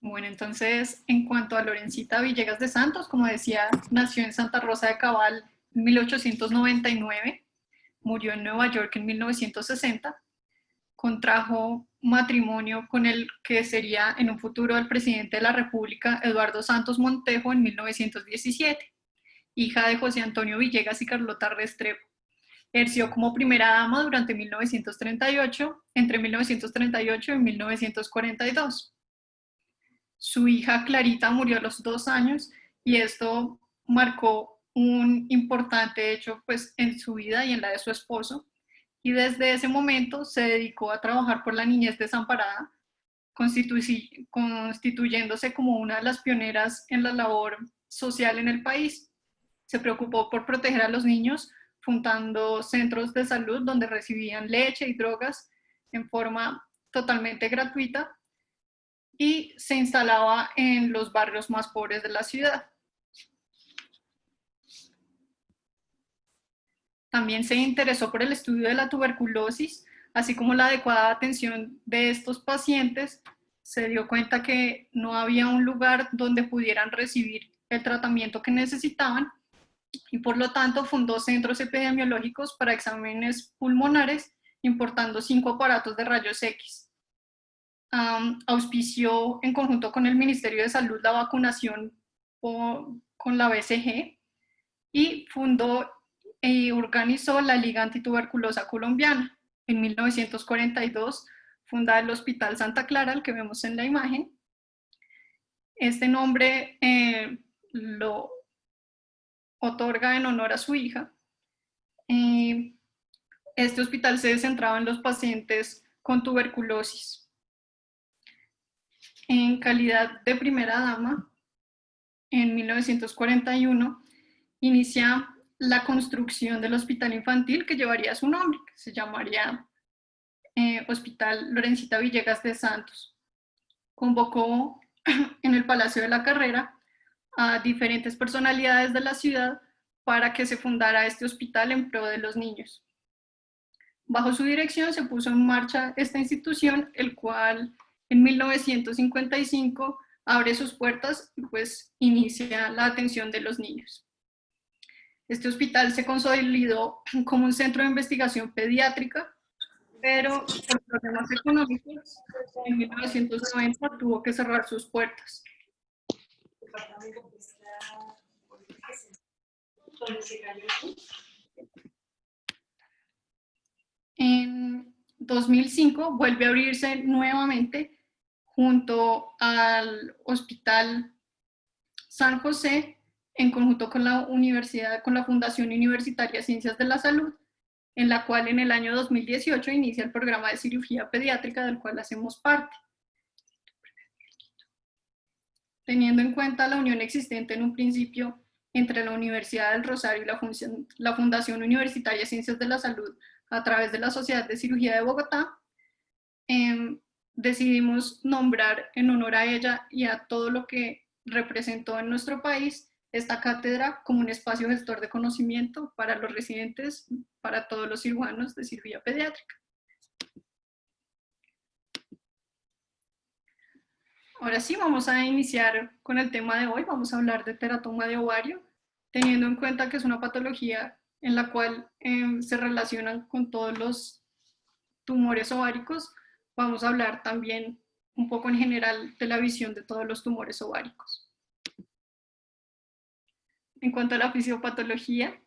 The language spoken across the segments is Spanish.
Bueno, entonces, en cuanto a Lorencita Villegas de Santos, como decía, nació en Santa Rosa de Cabal en 1899, murió en Nueva York en 1960, contrajo matrimonio con el que sería en un futuro el presidente de la República, Eduardo Santos Montejo, en 1917, hija de José Antonio Villegas y Carlota Restrepo. Ejerció como primera dama durante 1938, entre 1938 y 1942. Su hija Clarita murió a los 2 años y esto marcó un importante hecho pues, en su vida y en la de su esposo. Y desde ese momento se dedicó a trabajar por la niñez desamparada, constituyéndose como una de las pioneras en la labor social en el país. Se preocupó por proteger a los niños, fundando centros de salud donde recibían leche y drogas en forma totalmente gratuita y se instalaba en los barrios más pobres de la ciudad. También se interesó por el estudio de la tuberculosis, así como la adecuada atención de estos pacientes. Se dio cuenta que no había un lugar donde pudieran recibir el tratamiento que necesitaban y por lo tanto fundó centros epidemiológicos para exámenes pulmonares, importando 5 aparatos de rayos X. Auspició en conjunto con el Ministerio de Salud la vacunación con la BCG y fundó y organizó la Liga Antituberculosa Colombiana. En 1942 funda el Hospital Santa Clara, el que vemos en la imagen. Este nombre lo otorga en honor a su hija. Este hospital se centraba en los pacientes con tuberculosis. En calidad de primera dama, en 1941 inicia la construcción del hospital infantil que llevaría su nombre, que se llamaría Hospital Lorencita Villegas de Santos. Convocó en el Palacio de la Carrera a diferentes personalidades de la ciudad para que se fundara este hospital en pro de los niños. Bajo su dirección se puso en marcha esta institución, el cual en 1955 abre sus puertas y pues inicia la atención de los niños. Este hospital se consolidó como un centro de investigación pediátrica, pero por problemas económicos, en 1990 tuvo que cerrar sus puertas. En 2005 vuelve a abrirse nuevamente junto al Hospital San José, en conjunto con la universidad, con la Fundación Universitaria Ciencias de la Salud, en la cual en el año 2018 inicia el programa de cirugía pediátrica del cual hacemos parte. Teniendo en cuenta la unión existente en un principio entre la Universidad del Rosario y la Fundación Universitaria Ciencias de la Salud a través de la Sociedad de Cirugía de Bogotá, decidimos nombrar en honor a ella y a todo lo que representó en nuestro país esta cátedra como un espacio gestor de conocimiento para los residentes, para todos los cirujanos de cirugía pediátrica. Ahora sí, vamos a iniciar con el tema de hoy. Vamos a hablar de teratoma de ovario, teniendo en cuenta que es una patología en la cual se relacionan con todos los tumores ováricos. Vamos a hablar también un poco en general de la visión de todos los tumores ováricos. En cuanto a la fisiopatología,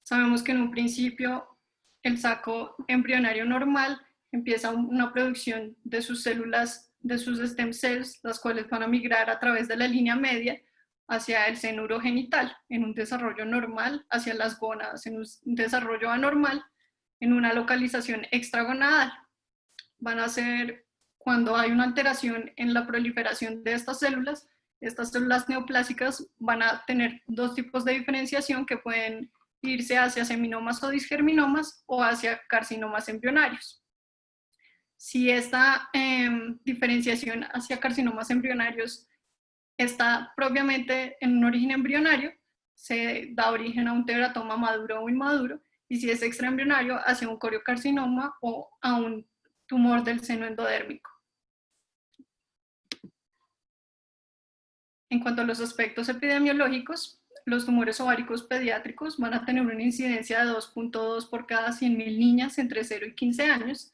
sabemos que en un principio el saco embrionario normal empieza una producción de sus células, de sus stem cells, las cuales van a migrar a través de la línea media hacia el seno urogenital, en un desarrollo normal, hacia las gónadas, en un desarrollo anormal, en una localización extragonadal. Van a ser, cuando hay una alteración en la proliferación de estas células neoplásicas van a tener dos tipos de diferenciación que pueden irse hacia seminomas o disgerminomas o hacia carcinomas embrionarios. Si esta diferenciación hacia carcinomas embrionarios está propiamente en un origen embrionario, se da origen a un teratoma maduro o inmaduro, y si es extraembrionario, hacia un coriocarcinoma o a un tumor del seno endodérmico. En cuanto a los aspectos epidemiológicos, los tumores ováricos pediátricos van a tener una incidencia de 2.2 por cada 100.000 niñas entre 0 y 15 años.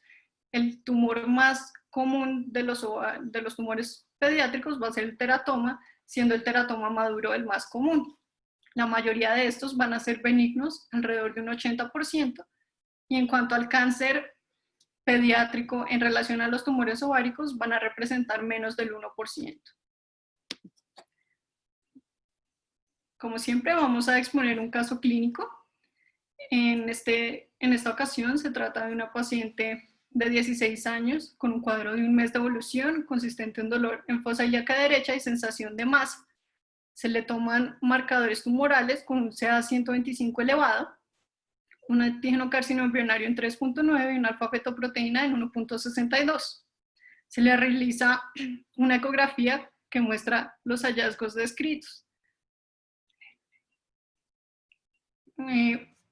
El tumor más común de los tumores pediátricos va a ser el teratoma, siendo el teratoma maduro el más común. La mayoría de estos van a ser benignos, alrededor de un 80%. Y en cuanto al cáncer pediátrico en relación a los tumores ováricos, van a representar menos del 1%. Como siempre, vamos a exponer un caso clínico. En esta ocasión se trata de una paciente de 16 años con un cuadro de un mes de evolución consistente en dolor en fosa ilíaca derecha y sensación de masa. Se le toman marcadores tumorales con un CA125 elevado, un antígeno carcinoma embrionario en 3.9 y una alfa-fetoproteína en 1.62. Se le realiza una ecografía que muestra los hallazgos descritos,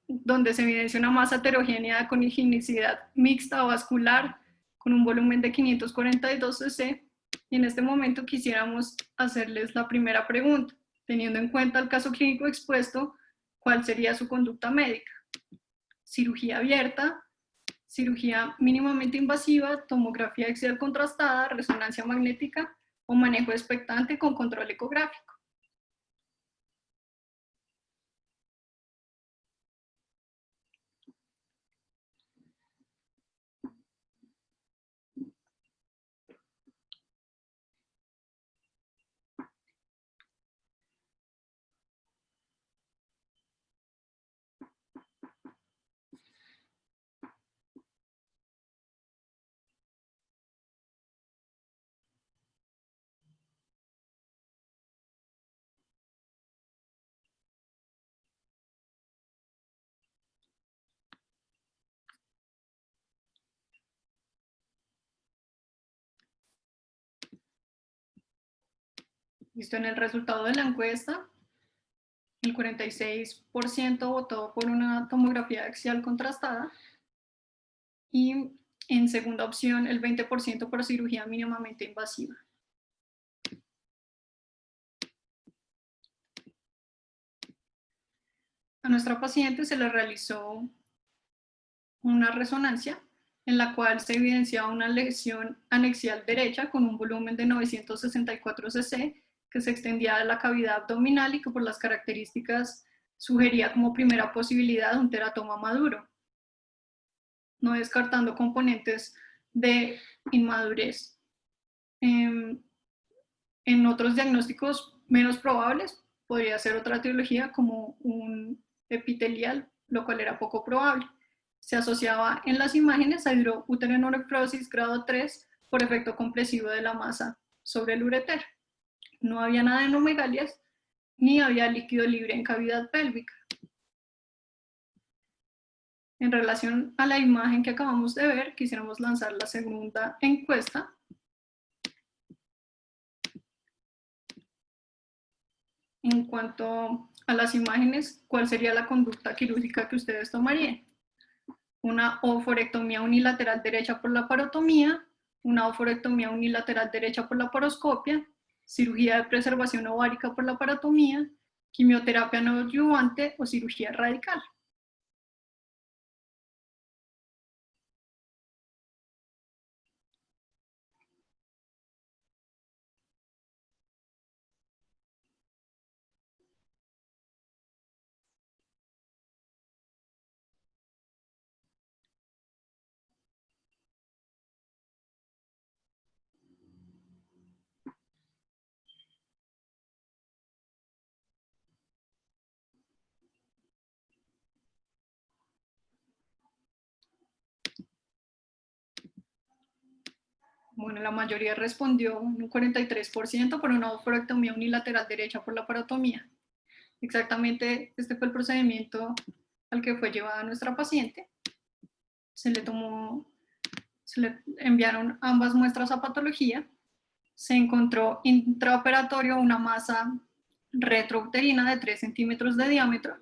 donde se evidencia una masa heterogénea con higienicidad mixta o vascular con un volumen de 542 cc. Y en este momento quisiéramos hacerles la primera pregunta. Teniendo en cuenta el caso clínico expuesto, ¿cuál sería su conducta médica? Cirugía abierta, cirugía mínimamente invasiva, tomografía axial contrastada, resonancia magnética o manejo expectante con control ecográfico. Listo, en el resultado de la encuesta, el 46% votó por una tomografía axial contrastada y en segunda opción el 20% por cirugía mínimamente invasiva. A nuestra paciente se le realizó una resonancia en la cual se evidenciaba una lesión anexial derecha con un volumen de 964 cc que se extendía de la cavidad abdominal y que por las características sugería como primera posibilidad un teratoma maduro, no descartando componentes de inmadurez. En otros diagnósticos menos probables podría ser otra etiología como un epitelial, lo cual era poco probable. Se asociaba en las imágenes a hidrouteronefrosis grado 3 por efecto compresivo de la masa sobre el ureter. No había nada de adenomegalias ni había líquido libre en cavidad pélvica. En relación a la imagen que acabamos de ver, quisiéramos lanzar la segunda encuesta. En cuanto a las imágenes, ¿cuál sería la conducta quirúrgica que ustedes tomarían? Una oforectomía unilateral derecha por laparotomía, una oforectomía unilateral derecha por laparoscopia, cirugía de preservación ovárica por laparotomía, quimioterapia no adyuvante o cirugía radical. Bueno, la mayoría respondió, un 43%, por una oforectomía unilateral derecha por laparotomía. Exactamente este fue el procedimiento al que fue llevada nuestra paciente. Se le enviaron ambas muestras a patología. Se encontró intraoperatorio una masa retrouterina de 3 centímetros de diámetro,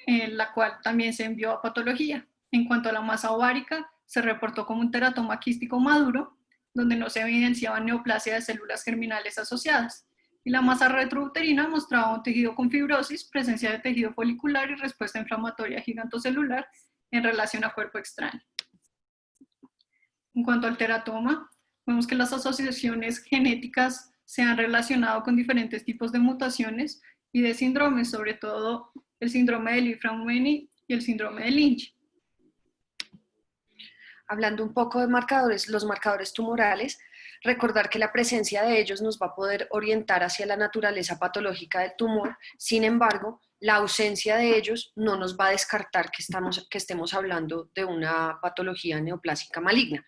la cual también se envió a patología. En cuanto a la masa ovárica, se reportó como un teratoma quístico maduro, donde no se evidenciaba neoplasia de células germinales asociadas. Y la masa retrouterina mostraba un tejido con fibrosis, presencia de tejido folicular y respuesta inflamatoria gigantocelular en relación a cuerpo extraño. En cuanto al teratoma, vemos que las asociaciones genéticas se han relacionado con diferentes tipos de mutaciones y de síndromes, sobre todo el síndrome de Li-Fraumeni y el síndrome de Lynch. Hablando un poco de marcadores, los marcadores tumorales, recordar que la presencia de ellos nos va a poder orientar hacia la naturaleza patológica del tumor. Sin embargo, la ausencia de ellos no nos va a descartar que estemos hablando de una patología neoplásica maligna.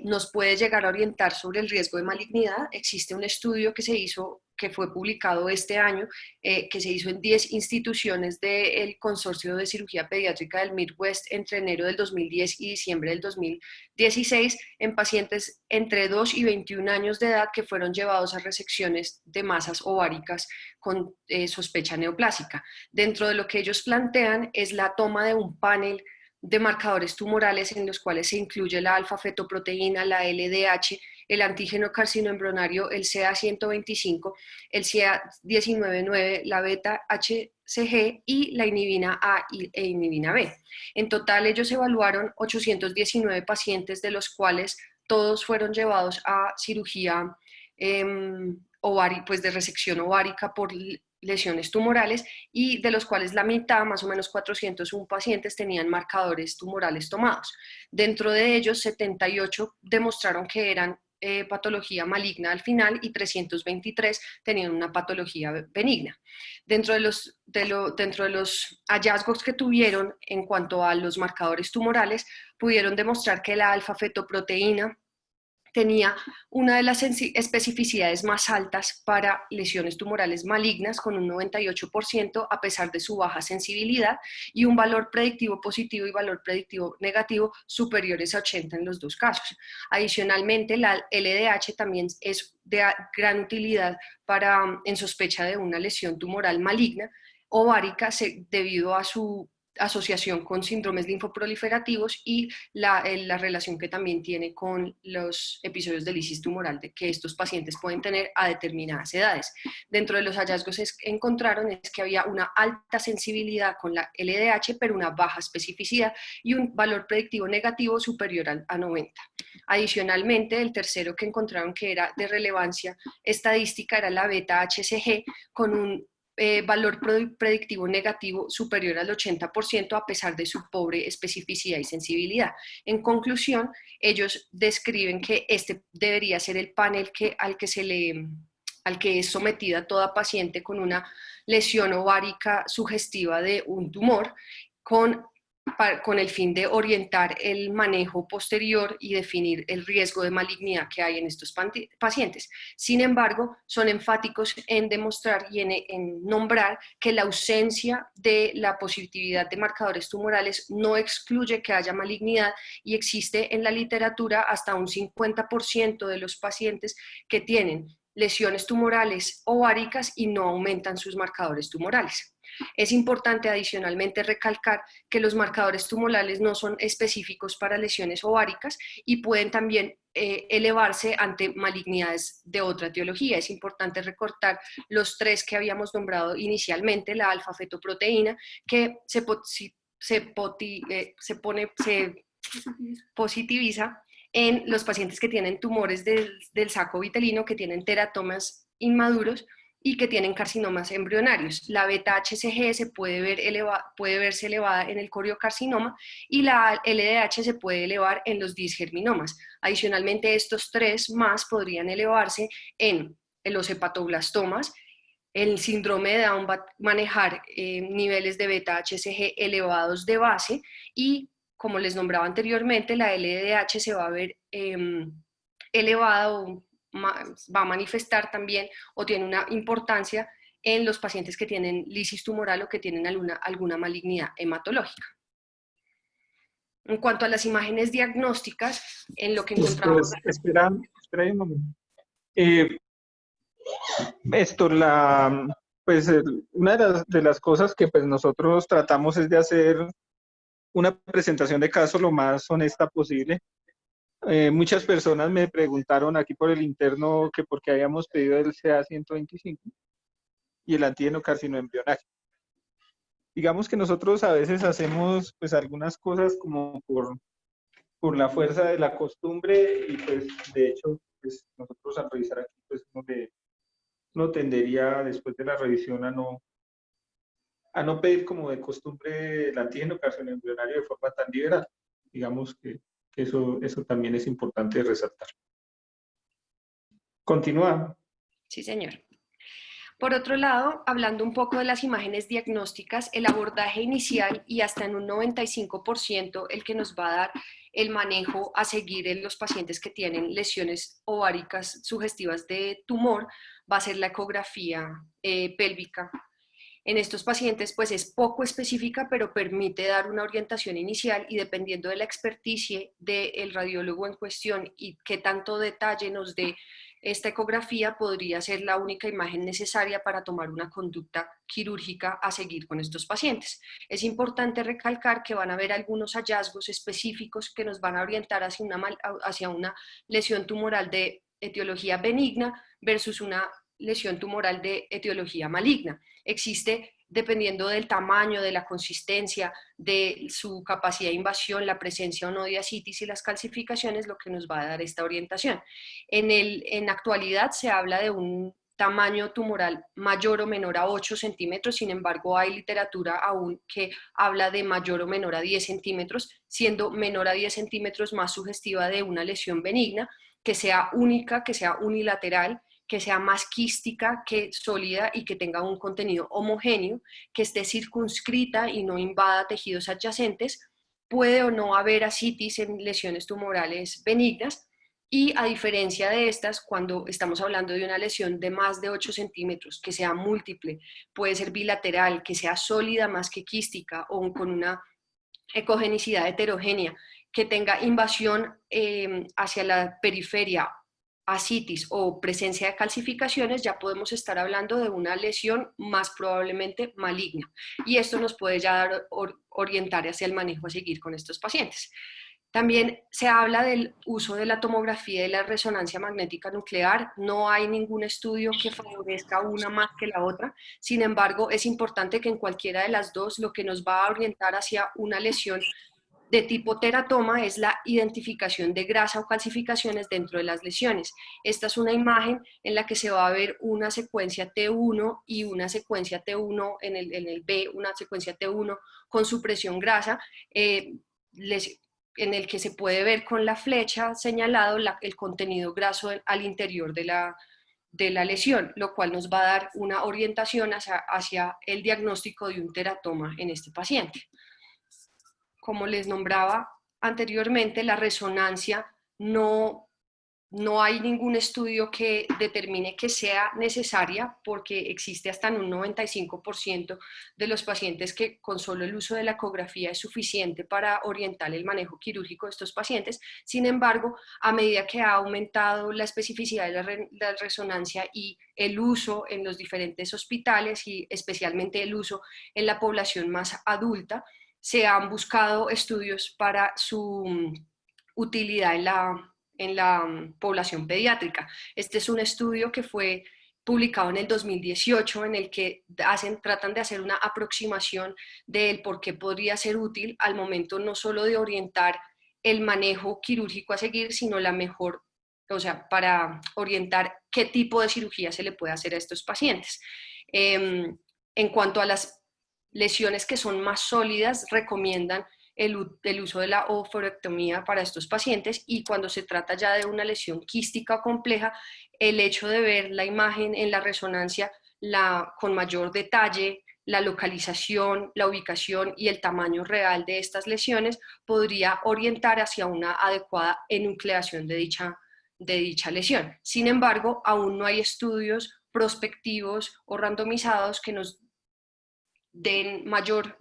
Nos puede llegar a orientar sobre el riesgo de malignidad. Existe un estudio que se hizo, que fue publicado este año, que se hizo en 10 instituciones del Consorcio de Cirugía Pediátrica del Midwest entre enero del 2010 y diciembre del 2016, en pacientes entre 2 y 21 años de edad que fueron llevados a resecciones de masas ováricas con sospecha neoplásica. Dentro de lo que ellos plantean es la toma de un panel de marcadores tumorales en los cuales se incluye la alfa-fetoproteína, la LDH, el antígeno carcinoembrionario, el CA125, el CA199, la beta-HCG y la inhibina A e inhibina B. En total ellos evaluaron 819 pacientes, de los cuales todos fueron llevados a cirugía pues de resección ovárica por lesiones tumorales, y de los cuales la mitad, más o menos 401 pacientes, tenían marcadores tumorales tomados. Dentro de ellos, 78 demostraron que eran patología maligna al final y 323 tenían una patología benigna. Dentro de los hallazgos que tuvieron en cuanto a los marcadores tumorales, pudieron demostrar que la alfa-fetoproteína tenía una de las especificidades más altas para lesiones tumorales malignas, con un 98% a pesar de su baja sensibilidad, y un valor predictivo positivo y valor predictivo negativo superiores a 80 en los dos casos. Adicionalmente, la LDH también es de gran utilidad en sospecha de una lesión tumoral maligna ovárica debido a su asociación con síndromes linfoproliferativos y la relación que también tiene con los episodios de lisis tumoral que estos pacientes pueden tener a determinadas edades. Dentro de los hallazgos encontraron es que había una alta sensibilidad con la LDH, pero una baja especificidad y un valor predictivo negativo superior a 90. Adicionalmente, el tercero que encontraron que era de relevancia estadística era la beta-HCG, con un valor predictivo negativo superior al 80% a pesar de su pobre especificidad y sensibilidad. En conclusión, ellos describen que este debería ser el panel al que es sometida toda paciente con una lesión ovárica sugestiva de un tumor, con el fin de orientar el manejo posterior y definir el riesgo de malignidad que hay en estos pacientes. Sin embargo, son enfáticos en demostrar y en nombrar que la ausencia de la positividad de marcadores tumorales no excluye que haya malignidad, y existe en la literatura hasta un 50% de los pacientes que tienen lesiones tumorales ováricas y no aumentan sus marcadores tumorales. Es importante adicionalmente recalcar que los marcadores tumorales no son específicos para lesiones ováricas y pueden también elevarse ante malignidades de otra etiología. Es importante recortar los tres que habíamos nombrado inicialmente: la alfa-fetoproteína, que se positiviza en los pacientes que tienen tumores del saco vitelino, que tienen teratomas inmaduros y que tienen carcinomas embrionarios. La beta-HCG se puede verse elevada en el coriocarcinoma, y la LDH se puede elevar en los disgerminomas. Adicionalmente, estos tres más podrían elevarse en los hepatoblastomas. El síndrome de Down va a manejar niveles de beta-HCG elevados de base, y como les nombraba anteriormente, la LDH se va a ver elevada o va a manifestar también o tiene una importancia en los pacientes que tienen lisis tumoral o que tienen alguna malignidad hematológica. En cuanto a las imágenes diagnósticas, en lo que encontramos... Espera un momento. Una de las cosas que pues nosotros tratamos es de hacer una presentación de caso lo más honesta posible. Muchas personas me preguntaron aquí por el interno que por qué habíamos pedido el CA-125 y el antígeno carcinoembrionaje. Digamos que nosotros a veces hacemos pues algunas cosas como por la fuerza de la costumbre y pues de hecho pues nosotros al revisar aquí pues uno tendería después de la revisión a no pedir como de costumbre el antígeno carcinoembrionario de forma tan liberal. Digamos que eso también es importante resaltar. Continúa. Sí, señor. Por otro lado, hablando un poco de las imágenes diagnósticas, el abordaje inicial y hasta en un 95% el que nos va a dar el manejo a seguir en los pacientes que tienen lesiones ováricas sugestivas de tumor va a ser la ecografía pélvica. En estos pacientes pues es poco específica, pero permite dar una orientación inicial y dependiendo de la experticia del radiólogo en cuestión y qué tanto detalle nos dé esta ecografía, podría ser la única imagen necesaria para tomar una conducta quirúrgica a seguir con estos pacientes. Es importante recalcar que van a haber algunos hallazgos específicos que nos van a orientar hacia una lesión tumoral de etiología benigna versus una lesión tumoral de etiología maligna. Existe, dependiendo del tamaño, de la consistencia, de su capacidad de invasión, la presencia o no de ascitis y las calcificaciones, lo que nos va a dar esta orientación. En actualidad se habla de un tamaño tumoral mayor o menor a 8 centímetros, sin embargo hay literatura aún que habla de mayor o menor a 10 centímetros, siendo menor a 10 centímetros más sugestiva de una lesión benigna, que sea única, que sea unilateral, que sea más quística que sólida y que tenga un contenido homogéneo, que esté circunscrita y no invada tejidos adyacentes. Puede o no haber ascitis en lesiones tumorales benignas y a diferencia de estas, cuando estamos hablando de una lesión de más de 8 centímetros, que sea múltiple, puede ser bilateral, que sea sólida más que quística o con una ecogenicidad heterogénea, que tenga invasión hacia la periferia, ascitis o presencia de calcificaciones, ya podemos estar hablando de una lesión más probablemente maligna. Y esto nos puede ya dar, orientar hacia el manejo a seguir con estos pacientes. También se habla del uso de la tomografía y de la resonancia magnética nuclear. No hay ningún estudio que favorezca una más que la otra. Sin embargo, es importante que en cualquiera de las dos lo que nos va a orientar hacia una lesión de tipo teratoma es la identificación de grasa o calcificaciones dentro de las lesiones. Esta es una imagen en la que se va a ver una secuencia T1 y una secuencia T1 en el B, una secuencia T1 con supresión grasa, en el que se puede ver con la flecha señalado el contenido graso al interior de la lesión, lo cual nos va a dar una orientación hacia el diagnóstico de un teratoma en este paciente. Como les nombraba anteriormente, la resonancia no hay ningún estudio que determine que sea necesaria porque existe hasta en un 95% de los pacientes que con solo el uso de la ecografía es suficiente para orientar el manejo quirúrgico de estos pacientes. Sin embargo, a medida que ha aumentado la especificidad de la resonancia y el uso en los diferentes hospitales y especialmente el uso en la población más adulta, se han buscado estudios para su utilidad en la población pediátrica. Este es un estudio que fue publicado en el 2018 en el que tratan de hacer una aproximación del por qué podría ser útil al momento no solo de orientar el manejo quirúrgico a seguir, sino la mejor, o sea, para orientar qué tipo de cirugía se le puede hacer a estos pacientes. En cuanto a las lesiones que son más sólidas, recomiendan el uso de la oophorectomía para estos pacientes y cuando se trata ya de una lesión quística compleja, el hecho de ver la imagen en la resonancia con mayor detalle, la localización, la ubicación y el tamaño real de estas lesiones podría orientar hacia una adecuada enucleación de dicha lesión. Sin embargo, aún no hay estudios prospectivos o randomizados que nos den mayor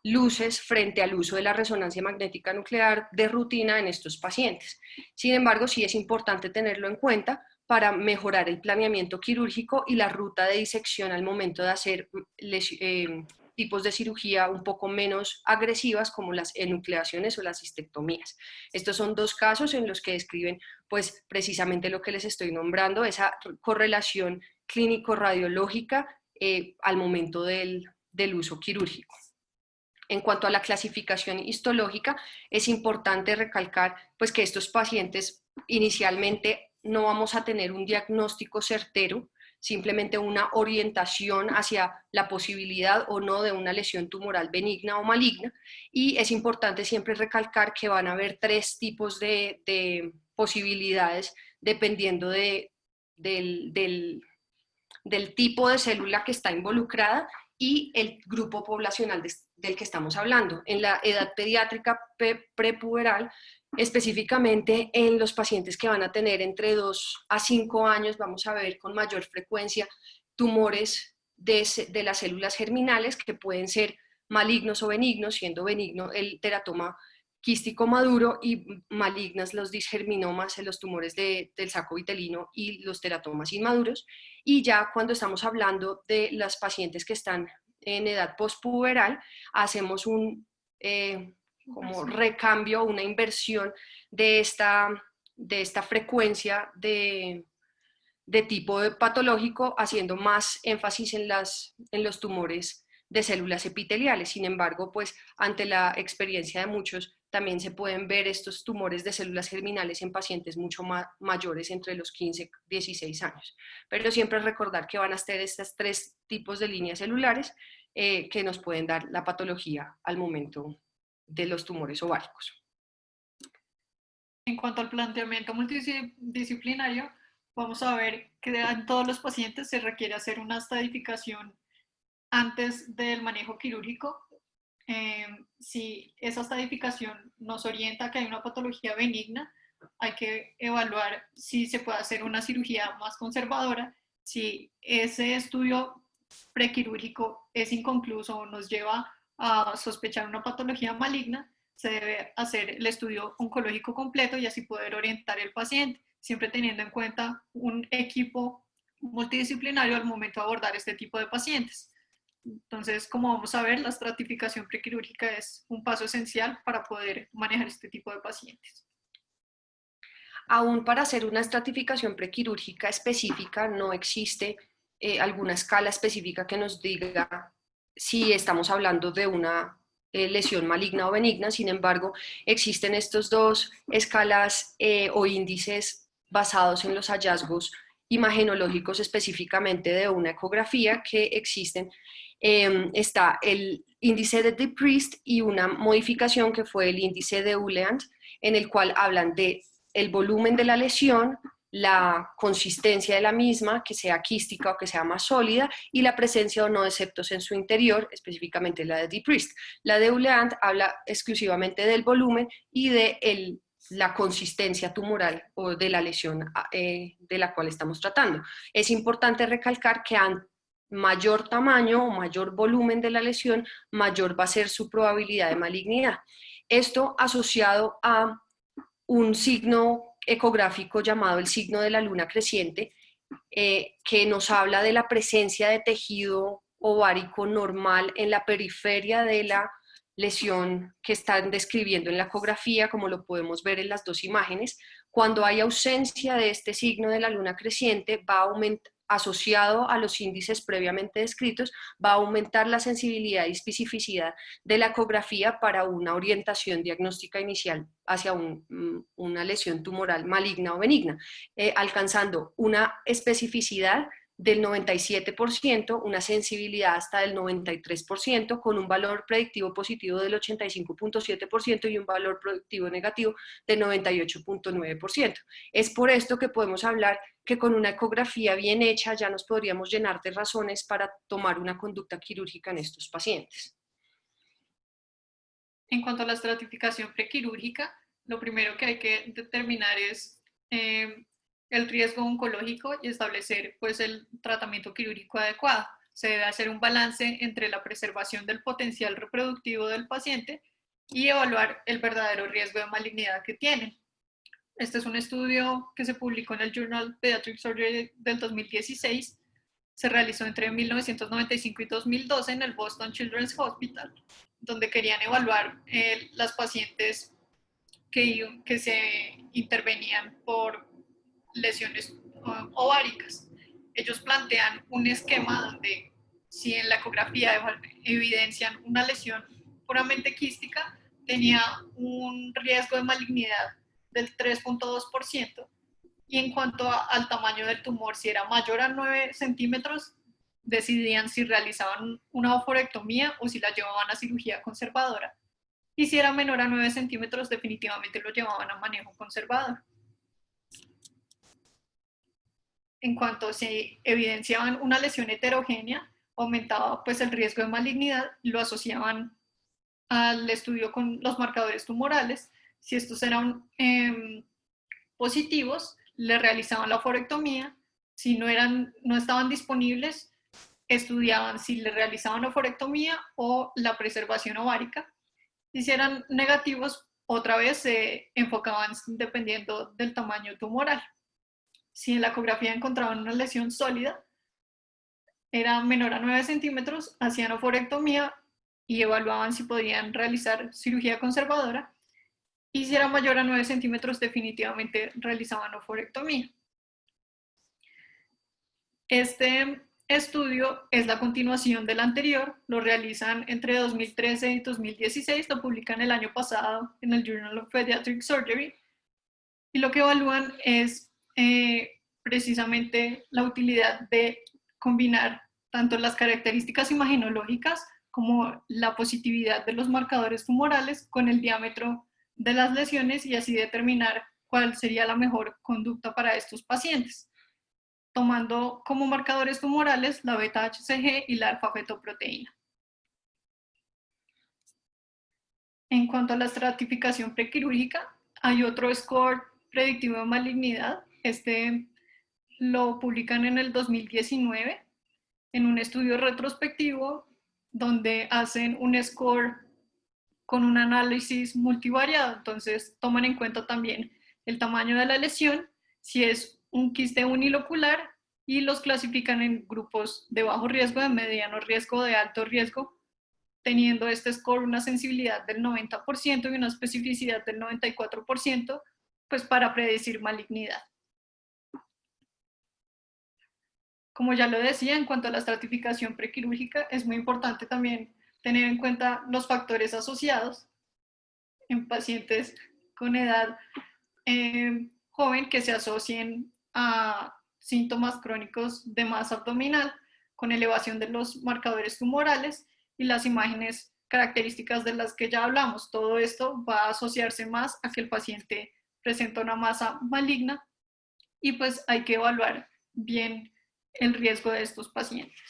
luces frente al uso de la resonancia magnética nuclear de rutina en estos pacientes. Sin embargo, sí es importante tenerlo en cuenta para mejorar el planeamiento quirúrgico y la ruta de disección al momento de hacer tipos de cirugía un poco menos agresivas como las enucleaciones o las cistectomías. Estos son dos casos en los que describen pues precisamente lo que les estoy nombrando, esa correlación clínico-radiológica al momento del uso quirúrgico. En cuanto a la clasificación histológica, es importante recalcar pues, que estos pacientes inicialmente no vamos a tener un diagnóstico certero, simplemente una orientación hacia la posibilidad o no de una lesión tumoral benigna o maligna, y es importante siempre recalcar que van a haber tres tipos de posibilidades dependiendo del tipo de célula que está involucrada y el grupo poblacional del que estamos hablando. En la edad pediátrica prepuberal, específicamente en los pacientes que van a tener entre 2 a 5 años, vamos a ver con mayor frecuencia tumores de las células germinales que pueden ser malignos o benignos, siendo benigno el teratoma quístico maduro y malignas los disgerminomas, los tumores del saco vitelino y los teratomas inmaduros. Y ya cuando estamos hablando de las pacientes que están en edad postpuberal, hacemos un como recambio, una inversión de esta frecuencia de tipo patológico, haciendo más énfasis en los tumores de células epiteliales. Sin embargo, pues ante la experiencia de muchos, también se pueden ver estos tumores de células germinales en pacientes mucho mayores, entre los 15 y 16 años. Pero siempre recordar que van a estar estos tres tipos de líneas celulares que nos pueden dar la patología al momento de los tumores ováricos. En cuanto al planteamiento multidisciplinario, vamos a ver que en todos los pacientes se requiere hacer una estadificación antes del manejo quirúrgico. Si esa estadificación nos orienta a que hay una patología benigna, hay que evaluar si se puede hacer una cirugía más conservadora. Si ese estudio prequirúrgico es inconcluso o nos lleva a sospechar una patología maligna, se debe hacer el estudio oncológico completo y así poder orientar al paciente, siempre teniendo en cuenta un equipo multidisciplinario al momento de abordar este tipo de pacientes. Entonces, como vamos a ver, la estratificación prequirúrgica es un paso esencial para poder manejar este tipo de pacientes. Aún para hacer una estratificación prequirúrgica específica no existe alguna escala específica que nos diga si estamos hablando de una lesión maligna o benigna. Sin embargo, existen estos dos escalas o índices basados en los hallazgos imagenológicos específicamente de una ecografía que existen. Está el índice de DePriest y una modificación que fue el índice de Uleant, en el cual hablan de el volumen de la lesión, la consistencia de la misma, que sea quística o que sea más sólida, y la presencia o no de septos en su interior, específicamente la de DePriest. La de Uleant habla exclusivamente del volumen y de la consistencia tumoral o de la lesión de la cual estamos tratando. Es importante recalcar que mayor tamaño o mayor volumen de la lesión, mayor va a ser su probabilidad de malignidad. Esto asociado a un signo ecográfico llamado el signo de la luna creciente, que nos habla de la presencia de tejido ovárico normal en la periferia de la lesión que están describiendo en la ecografía, como lo podemos ver en las dos imágenes. Cuando hay ausencia de este signo de la luna creciente, va a aumentar, asociado a los índices previamente descritos, va a aumentar la sensibilidad y especificidad de la ecografía para una orientación diagnóstica inicial hacia una lesión tumoral maligna o benigna, alcanzando una especificidad del 97%, una sensibilidad hasta del 93%, con un valor predictivo positivo del 85.7% y un valor predictivo negativo del 98.9%. Es por esto que podemos hablar que con una ecografía bien hecha ya nos podríamos llenar de razones para tomar una conducta quirúrgica en estos pacientes. En cuanto a la estratificación prequirúrgica, lo primero que hay que determinar es el riesgo oncológico y establecer pues, el tratamiento quirúrgico adecuado. Se debe hacer un balance entre la preservación del potencial reproductivo del paciente y evaluar el verdadero riesgo de malignidad que tiene. Este es un estudio que se publicó en el Journal Pediatric Surgery del 2016 se realizó entre 1995 y 2012 en el Boston Children's Hospital, donde querían evaluar las pacientes que se intervenían por lesiones ováricas. Ellos plantean un esquema donde si en la ecografía evidencian una lesión puramente quística, tenía un riesgo de malignidad del 3.2%, y en cuanto al tamaño del tumor, si era mayor a 9 centímetros, decidían si realizaban una oforectomía o si la llevaban a cirugía conservadora. Y si era menor a 9 centímetros, definitivamente lo llevaban a manejo conservador. En cuanto se evidenciaban una lesión heterogénea, aumentaba pues el riesgo de malignidad, lo asociaban al estudio con los marcadores tumorales. Si estos eran positivos, le realizaban la oforectomía. Si no estaban disponibles, estudiaban si le realizaban oforectomía o la preservación ovárica. Y si eran negativos, otra vez se enfocaban dependiendo del tamaño tumoral. Si en la ecografía encontraban una lesión sólida, era menor a 9 centímetros, hacían oforectomía y evaluaban si podían realizar cirugía conservadora. Y si era mayor a 9 centímetros, definitivamente realizaban oforectomía. Este estudio es la continuación del anterior, lo realizan entre 2013 y 2016, lo publican el año pasado en el Journal of Pediatric Surgery, y lo que evalúan es precisamente la utilidad de combinar tanto las características imagenológicas como la positividad de los marcadores tumorales con el diámetro de las lesiones y así determinar cuál sería la mejor conducta para estos pacientes, tomando como marcadores tumorales la beta-HCG y la alfa-fetoproteína. En cuanto a la estratificación prequirúrgica, hay otro score predictivo de malignidad. Este lo publican en el 2019 en un estudio retrospectivo donde hacen un score con un análisis multivariado. Entonces toman en cuenta también el tamaño de la lesión, si es un quiste unilocular, y los clasifican en grupos de bajo riesgo, de mediano riesgo, de alto riesgo, teniendo este score una sensibilidad del 90% y una especificidad del 94%, pues para predecir malignidad. Como ya lo decía, en cuanto a la estratificación prequirúrgica, es muy importante también tener en cuenta los factores asociados en pacientes con edad joven que se asocien a síntomas crónicos de masa abdominal, con elevación de los marcadores tumorales y las imágenes características de las que ya hablamos. Todo esto va a asociarse más a que el paciente presenta una masa maligna y pues hay que evaluar bien el riesgo de estos pacientes.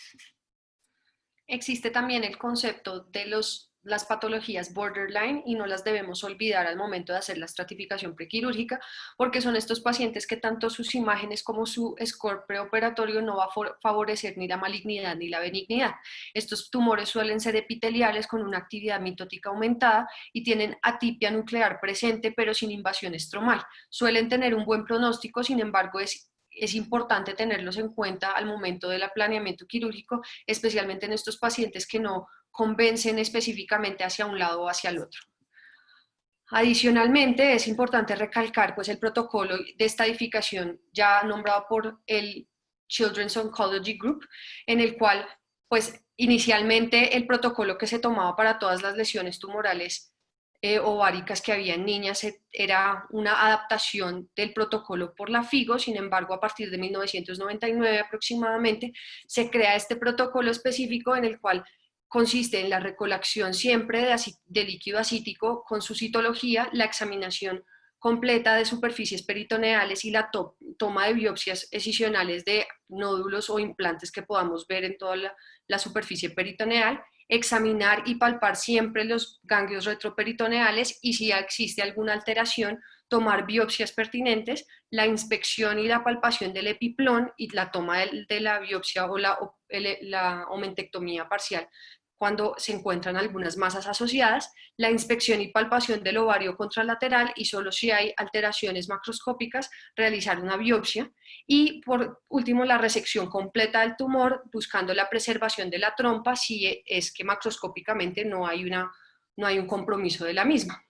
Existe también el concepto de las patologías borderline y no las debemos olvidar al momento de hacer la estratificación prequirúrgica, porque son estos pacientes que tanto sus imágenes como su score preoperatorio no va a favorecer ni la malignidad ni la benignidad. Estos tumores suelen ser epiteliales con una actividad mitótica aumentada y tienen atipia nuclear presente pero sin invasión estromal. Suelen tener un buen pronóstico, sin embargo es importante tenerlos en cuenta al momento del planeamiento quirúrgico, especialmente en estos pacientes que no convencen específicamente hacia un lado o hacia el otro. Adicionalmente, es importante recalcar pues, el protocolo de estadificación ya nombrado por el Children's Oncology Group, en el cual pues, inicialmente el protocolo que se tomaba para todas las lesiones tumorales ováricas que había en niñas era una adaptación del protocolo por la FIGO. Sin embargo, a partir de 1999 aproximadamente se crea este protocolo específico en el cual consiste en la recolección siempre de líquido acítico con su citología, la examinación completa de superficies peritoneales y la toma de biopsias excisionales de nódulos o implantes que podamos ver en toda la superficie peritoneal, examinar y palpar siempre los ganglios retroperitoneales y si existe alguna alteración, tomar biopsias pertinentes, la inspección y la palpación del epiplón y la toma de la biopsia o la omentectomía parcial cuando se encuentran algunas masas asociadas, la inspección y palpación del ovario contralateral y solo si hay alteraciones macroscópicas, realizar una biopsia y por último la resección completa del tumor buscando la preservación de la trompa si es que macroscópicamente no hay un compromiso de la misma.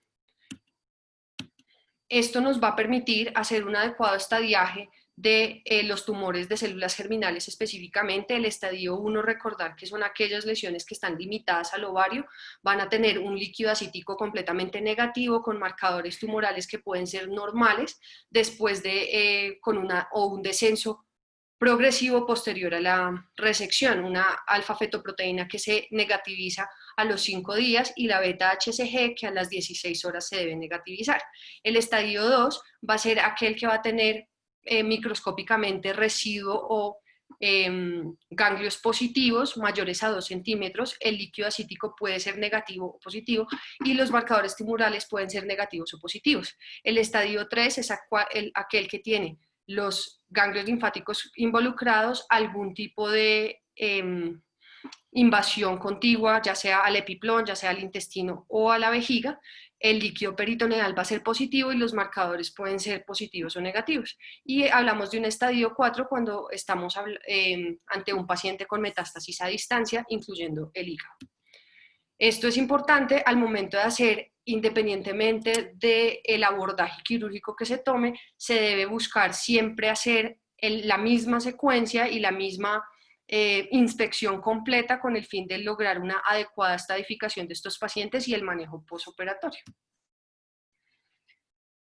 Esto nos va a permitir hacer un adecuado estadiaje de los tumores de células germinales específicamente. El estadio 1, recordar que son aquellas lesiones que están limitadas al ovario, van a tener un líquido acítico completamente negativo con marcadores tumorales que pueden ser normales después de un descenso progresivo posterior a la resección, una alfa-fetoproteína que se negativiza a los 5 días y la beta-HCG que a las 16 horas se debe negativizar. El estadio 2 va a ser aquel que va a tener microscópicamente residuo o ganglios positivos mayores a 2 centímetros, el líquido acítico puede ser negativo o positivo y los marcadores tumorales pueden ser negativos o positivos. El estadio 3 es aquel que tiene los ganglios linfáticos involucrados, algún tipo de invasión contigua, ya sea al epiplón, ya sea al intestino o a la vejiga, el líquido peritoneal va a ser positivo y los marcadores pueden ser positivos o negativos. Y hablamos de un estadio 4 cuando estamos ante un paciente con metástasis a distancia, incluyendo el hígado. Esto es importante al momento de hacer, independientemente del abordaje quirúrgico que se tome, se debe buscar siempre hacer la misma secuencia y la misma inspección completa con el fin de lograr una adecuada estadificación de estos pacientes y el manejo postoperatorio.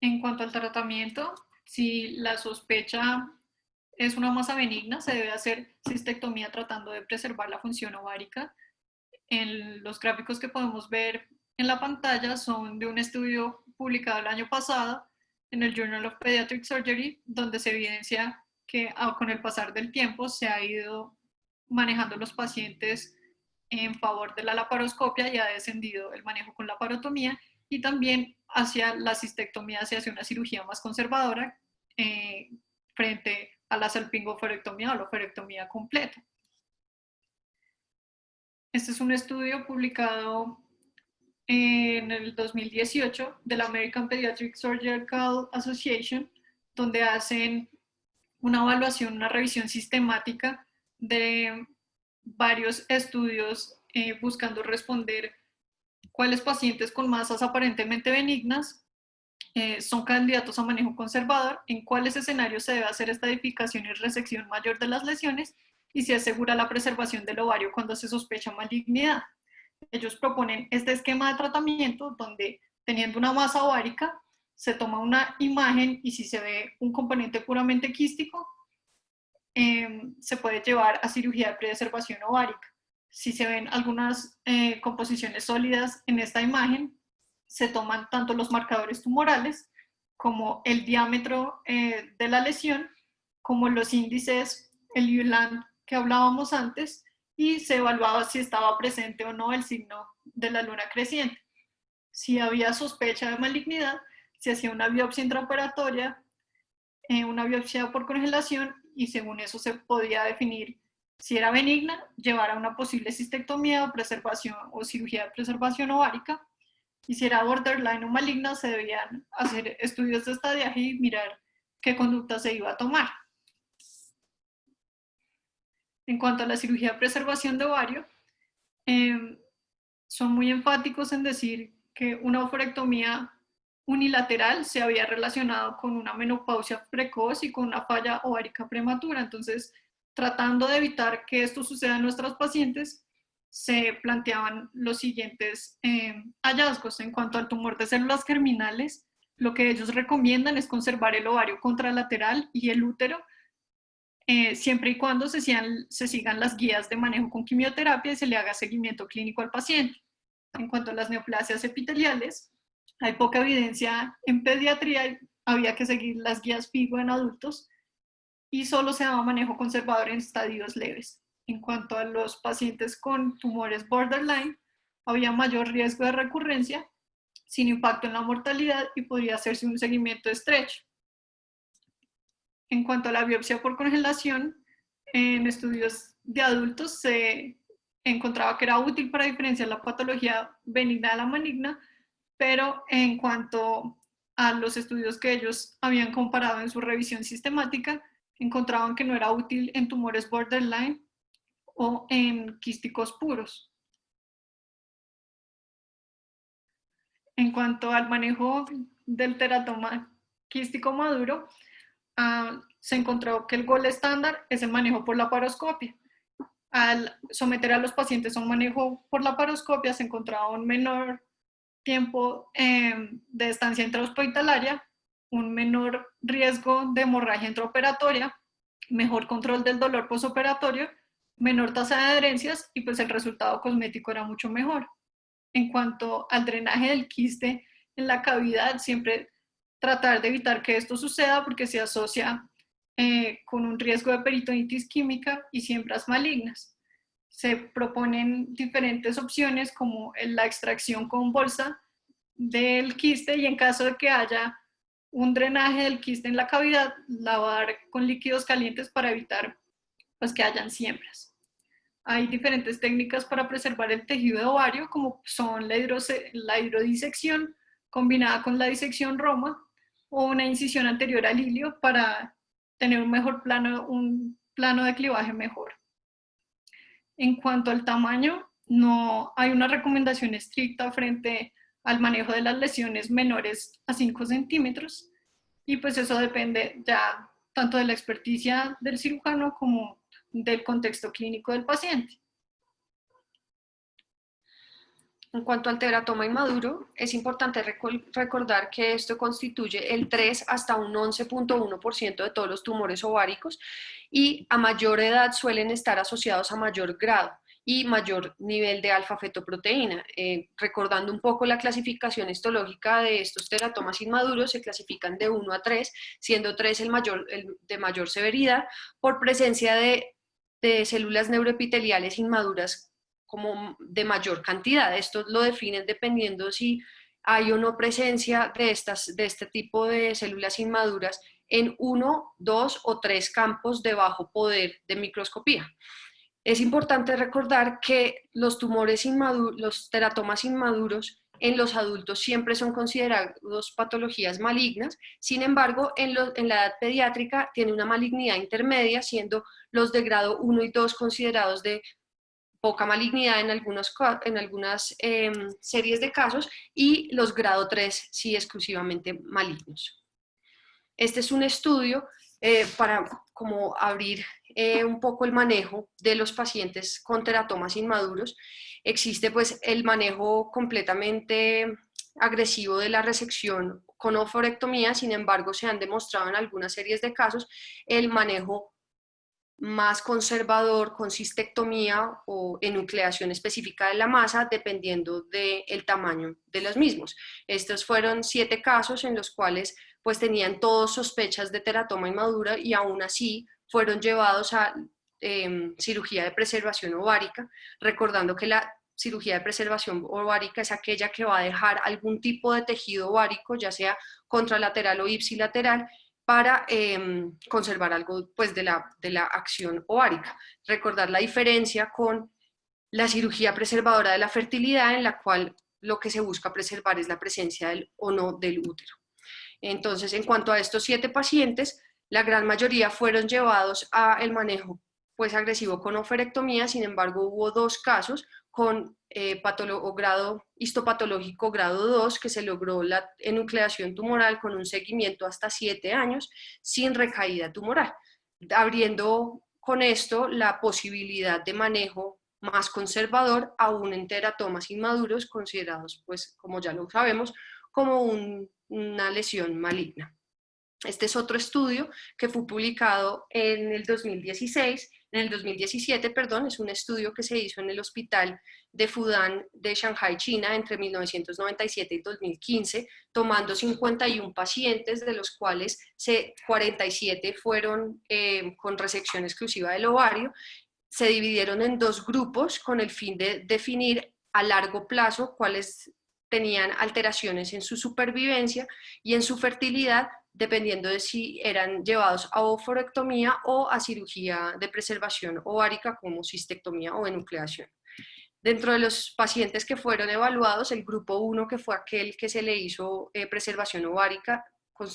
En cuanto al tratamiento, si la sospecha es una masa benigna, se debe hacer cistectomía tratando de preservar la función ovárica. En los gráficos que podemos ver en la pantalla son de un estudio publicado el año pasado en el Journal of Pediatric Surgery, donde se evidencia que con el pasar del tiempo se ha ido manejando los pacientes en favor de la laparoscopia y ha descendido el manejo con laparotomía y también hacia la cistectomía, hacia una cirugía más conservadora frente a la salpingoferectomía o la oferectomía completa. Este es un estudio publicado en el 2018 de la American Pediatric Surgical Association, donde hacen una evaluación, una revisión sistemática de varios estudios buscando responder cuáles pacientes con masas aparentemente benignas son candidatos a manejo conservador, en cuáles escenarios se debe hacer estadificación y resección mayor de las lesiones y se asegura la preservación del ovario cuando se sospecha malignidad. Ellos proponen este esquema de tratamiento donde, teniendo una masa ovárica, se toma una imagen y si se ve un componente puramente quístico, se puede llevar a cirugía de preservación ovárica. Si se ven algunas composiciones sólidas en esta imagen, se toman tanto los marcadores tumorales como el diámetro de la lesión, como los índices, el ULAN que hablábamos antes, y se evaluaba si estaba presente o no el signo de la luna creciente. Si había sospecha de malignidad, se hacía una biopsia intraoperatoria, una biopsia por congelación, y según eso se podía definir si era benigna, llevar a una posible cistectomía o preservación o cirugía de preservación ovárica, y si era borderline o maligna, se debían hacer estudios de estadiaje y mirar qué conducta se iba a tomar. En cuanto a la cirugía de preservación de ovario, son muy enfáticos en decir que una ovarectomía unilateral se había relacionado con una menopausia precoz y con una falla ovárica prematura. Entonces, tratando de evitar que esto suceda en nuestros pacientes, se planteaban los siguientes hallazgos. En cuanto al tumor de células germinales, lo que ellos recomiendan es conservar el ovario contralateral y el útero, siempre y cuando se sigan las guías de manejo con quimioterapia y se le haga seguimiento clínico al paciente. En cuanto a las neoplasias epiteliales, hay poca evidencia en pediatría, había que seguir las guías FIGO en adultos y solo se daba manejo conservador en estadios leves. En cuanto a los pacientes con tumores borderline, había mayor riesgo de recurrencia, sin impacto en la mortalidad y podría hacerse un seguimiento estrecho. En cuanto a la biopsia por congelación, en estudios de adultos se encontraba que era útil para diferenciar la patología benigna de la maligna, pero en cuanto a los estudios que ellos habían comparado en su revisión sistemática, encontraban que no era útil en tumores borderline o en quísticos puros. En cuanto al manejo del teratoma quístico maduro, se encontró que el gol estándar es el manejo por laparoscopia. Al someter a los pacientes a un manejo por laparoscopia, se encontraba un menor tiempo de estancia intrahospitalaria, un menor riesgo de hemorragia intraoperatoria, mejor control del dolor postoperatorio, menor tasa de adherencias y pues el resultado cosmético era mucho mejor. En cuanto al drenaje del quiste en la cavidad, siempre tratar de evitar que esto suceda porque se asocia con un riesgo de peritonitis química y siembras malignas. Se proponen diferentes opciones como la extracción con bolsa del quiste y en caso de que haya un drenaje del quiste en la cavidad, lavar con líquidos calientes para evitar pues, que hayan siembras. Hay diferentes técnicas para preservar el tejido de ovario, como son la hidrodisección combinada con la disección Roma o una incisión anterior al hilio para tener un plano de clivaje mejor. En cuanto al tamaño, no hay una recomendación estricta frente al manejo de las lesiones menores a 5 centímetros y pues eso depende ya tanto de la experticia del cirujano como del contexto clínico del paciente. En cuanto al teratoma inmaduro, es importante recordar que esto constituye el 3 hasta un 11.1% de todos los tumores ováricos y a mayor edad suelen estar asociados a mayor grado y mayor nivel de alfa-fetoproteína. Recordando un poco la clasificación histológica de estos teratomas inmaduros, se clasifican de 1 a 3, siendo 3 el de mayor severidad por presencia de células neuroepiteliales inmaduras como de mayor cantidad. Esto lo definen dependiendo si hay o no presencia de este tipo de células inmaduras en 1, 2 o 3 campos de bajo poder de microscopía. Es importante recordar que los tumores inmaduros, los teratomas inmaduros en los adultos siempre son considerados patologías malignas, sin embargo, en la edad pediátrica tiene una malignidad intermedia, siendo los de grado 1 y 2 considerados de poca malignidad en algunas series de casos y los grado 3 sí exclusivamente malignos. Este es un estudio para como abrir un poco el manejo de los pacientes con teratomas inmaduros. Existe pues el manejo completamente agresivo de la resección con oforectomía, sin embargo se han demostrado en algunas series de casos el manejo más conservador con cistectomía o enucleación específica de la masa dependiendo del tamaño de los mismos. Estos fueron 7 casos en los cuales pues tenían todos sospechas de teratoma inmadura y aún así fueron llevados a cirugía de preservación ovárica, recordando que la cirugía de preservación ovárica es aquella que va a dejar algún tipo de tejido ovárico, ya sea contralateral o ipsilateral, para conservar algo pues, de la acción ovárica. Recordar la diferencia con la cirugía preservadora de la fertilidad, en la cual lo que se busca preservar es la presencia o no del útero. Entonces, en cuanto a estos 7 pacientes, la gran mayoría fueron llevados al manejo pues, agresivo con oferectomía, sin embargo, hubo 2 casos con grado histopatológico grado 2, que se logró la enucleación tumoral con un seguimiento hasta 7 años sin recaída tumoral, abriendo con esto la posibilidad de manejo más conservador aún en teratomas inmaduros considerados, pues como ya lo sabemos, como una lesión maligna. Este es otro estudio que fue publicado en el 2017, es un estudio que se hizo en el hospital de Fudan de Shanghai, China, entre 1997 y 2015, tomando 51 pacientes, de los cuales 47 fueron con resección exclusiva del ovario. Se dividieron en 2 grupos con el fin de definir a largo plazo cuáles tenían alteraciones en su supervivencia y en su fertilidad, dependiendo de si eran llevados a oforectomía o a cirugía de preservación ovárica como cistectomía o enucleación. Dentro de los pacientes que fueron evaluados, el grupo 1, que fue aquel que se le hizo preservación ovárica,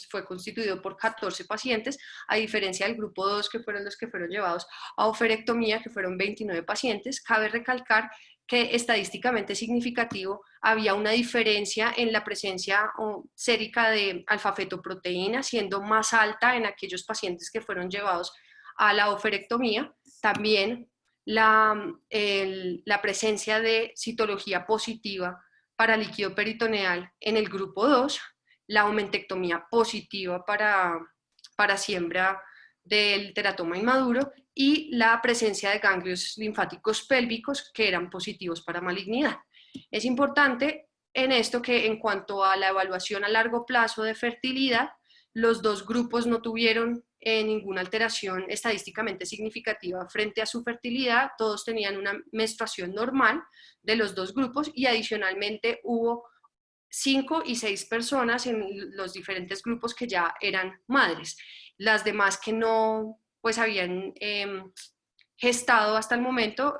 fue constituido por 14 pacientes, a diferencia del grupo 2, que fueron los que fueron llevados a oferectomía, que fueron 29 pacientes. Cabe recalcar que estadísticamente significativo había una diferencia en la presencia sérica de alfa-fetoproteína, siendo más alta en aquellos pacientes que fueron llevados a la oferectomía. También la presencia de citología positiva para líquido peritoneal en el grupo 2, la aumentectomía positiva para siembra del teratoma inmaduro y la presencia de ganglios linfáticos pélvicos que eran positivos para malignidad. Es importante en esto que en cuanto a la evaluación a largo plazo de fertilidad, los dos grupos no tuvieron ninguna alteración estadísticamente significativa frente a su fertilidad, todos tenían una menstruación normal de los dos grupos y adicionalmente hubo 5 y 6 personas en los diferentes grupos que ya eran madres. Las demás que no pues habían gestado hasta el momento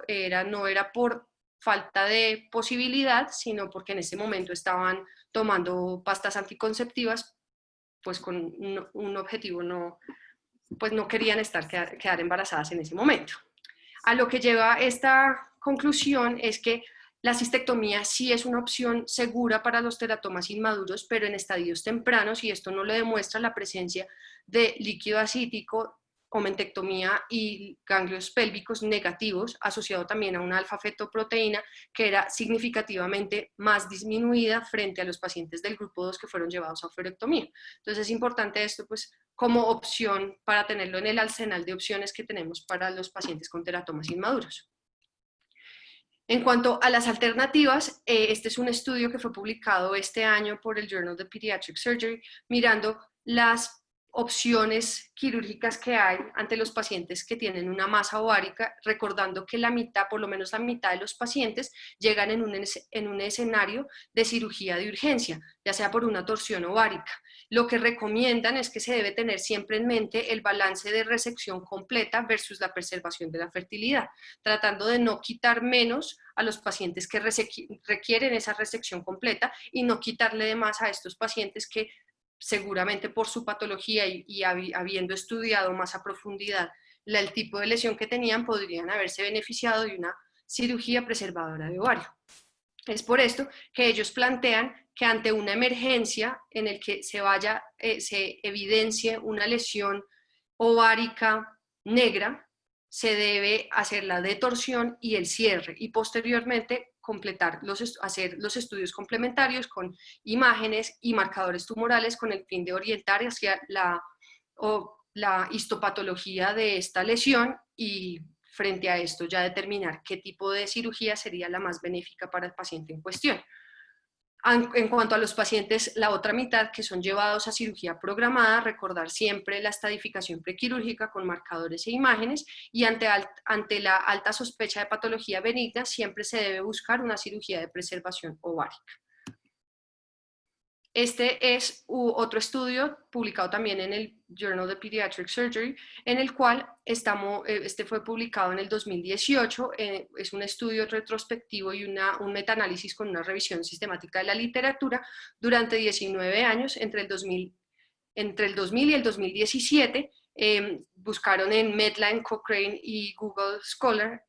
no era por falta de posibilidad, sino porque en ese momento estaban tomando pastas anticonceptivas pues con un objetivo, pues no querían quedar embarazadas en ese momento. A lo que lleva esta conclusión es que la cistectomía sí es una opción segura para los teratomas inmaduros, pero en estadios tempranos, y esto no lo demuestra la presencia de líquido asítico, aumentectomía y ganglios pélvicos negativos, asociado también a una alfa-fetoproteína que era significativamente más disminuida frente a los pacientes del grupo 2 que fueron llevados a oferectomía. Entonces es importante esto pues como opción para tenerlo en el arsenal de opciones que tenemos para los pacientes con teratomas inmaduros. En cuanto a las alternativas, este es un estudio que fue publicado este año por el Journal of Pediatric Surgery, mirando las opciones quirúrgicas que hay ante los pacientes que tienen una masa ovárica, recordando que la mitad, por lo menos la mitad de los pacientes llegan en un escenario de cirugía de urgencia, ya sea por una torsión ovárica. Lo que recomiendan es que se debe tener siempre en mente el balance de resección completa versus la preservación de la fertilidad, tratando de no quitar menos a los pacientes que requieren esa resección completa y no quitarle de más a estos pacientes que seguramente por su patología y habiendo estudiado más a profundidad el tipo de lesión que tenían, podrían haberse beneficiado de una cirugía preservadora de ovario. Es por esto que ellos plantean que ante una emergencia en el que se evidencie una lesión ovárica negra, se debe hacer la detorsión y el cierre y posteriormente hacer los estudios complementarios con imágenes y marcadores tumorales con el fin de orientar hacia la histopatología de esta lesión y frente a esto ya determinar qué tipo de cirugía sería la más benéfica para el paciente en cuestión. En cuanto a los pacientes, la otra mitad que son llevados a cirugía programada, recordar siempre la estadificación prequirúrgica con marcadores e imágenes y ante la alta sospecha de patología benigna siempre se debe buscar una cirugía de preservación ovárica. Este es otro estudio publicado también en el Journal of Pediatric Surgery, en el cual este fue publicado en el 2018, es un estudio retrospectivo y un metaanálisis con una revisión sistemática de la literatura durante 19 años, entre el 2000 y el 2017, buscaron en Medline, Cochrane y Google Scholar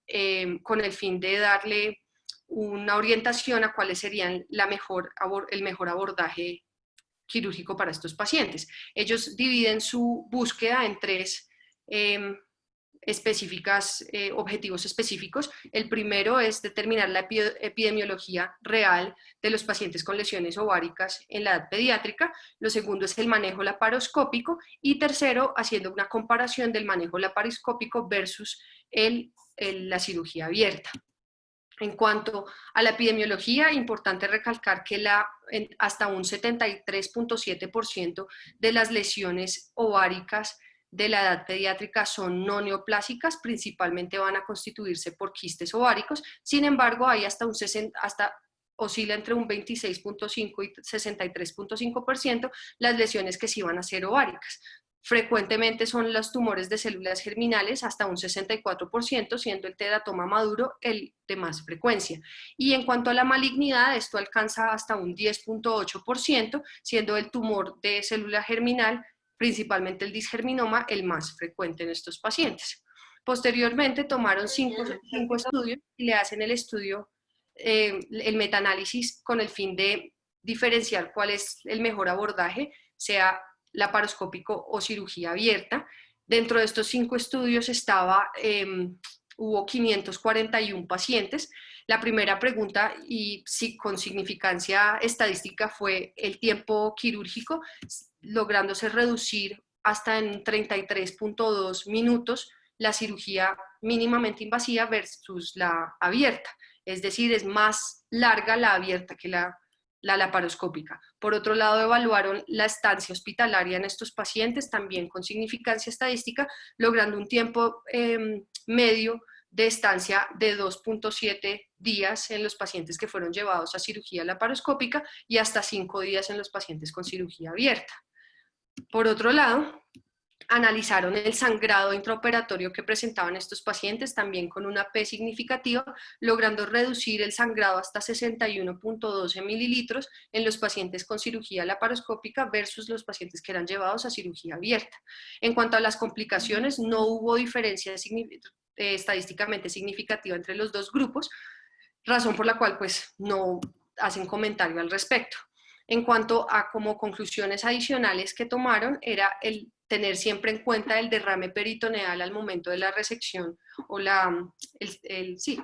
con el fin de darle una orientación a cuáles serían el mejor abordaje quirúrgico para estos pacientes. Ellos dividen su búsqueda en 3 objetivos específicos. El primero es determinar la epidemiología real de los pacientes con lesiones ováricas en la edad pediátrica. Lo segundo es el manejo laparoscópico y tercero, haciendo una comparación del manejo laparoscópico versus la cirugía abierta. En cuanto a la epidemiología, importante recalcar que hasta un 73.7% de las lesiones ováricas de la edad pediátrica son no neoplásicas, principalmente van a constituirse por quistes ováricos. Sin embargo, hay oscila entre un 26.5 y 63.5% las lesiones que sí van a ser ováricas. Frecuentemente son los tumores de células germinales, hasta un 64%, siendo el teratoma maduro el de más frecuencia. Y en cuanto a la malignidad, esto alcanza hasta un 10.8%, siendo el tumor de célula germinal, principalmente el disgerminoma, el más frecuente en estos pacientes. Posteriormente tomaron cinco estudios y le hacen el estudio, el metaanálisis, con el fin de diferenciar cuál es el mejor abordaje, sea laparoscópico o cirugía abierta. Dentro de estos 5 estudios hubo 541 pacientes. La primera pregunta, y con significancia estadística, fue el tiempo quirúrgico, lográndose reducir hasta en 33.2 minutos la cirugía mínimamente invasiva versus la abierta. Es decir, es más larga la abierta que la laparoscópica. Por otro lado, evaluaron la estancia hospitalaria en estos pacientes, también con significancia estadística, logrando un tiempo medio de estancia de 2.7 días en los pacientes que fueron llevados a cirugía laparoscópica y hasta 5 días en los pacientes con cirugía abierta. Por otro lado, analizaron el sangrado intraoperatorio que presentaban estos pacientes, también con una P significativa, logrando reducir el sangrado hasta 61.12 mililitros en los pacientes con cirugía laparoscópica versus los pacientes que eran llevados a cirugía abierta. En cuanto a las complicaciones, no hubo diferencia estadísticamente significativa entre los dos grupos, razón por la cual pues no hacen comentario al respecto. En cuanto a como conclusiones adicionales que tomaron, era el tener siempre en cuenta el derrame peritoneal al momento de la resección o la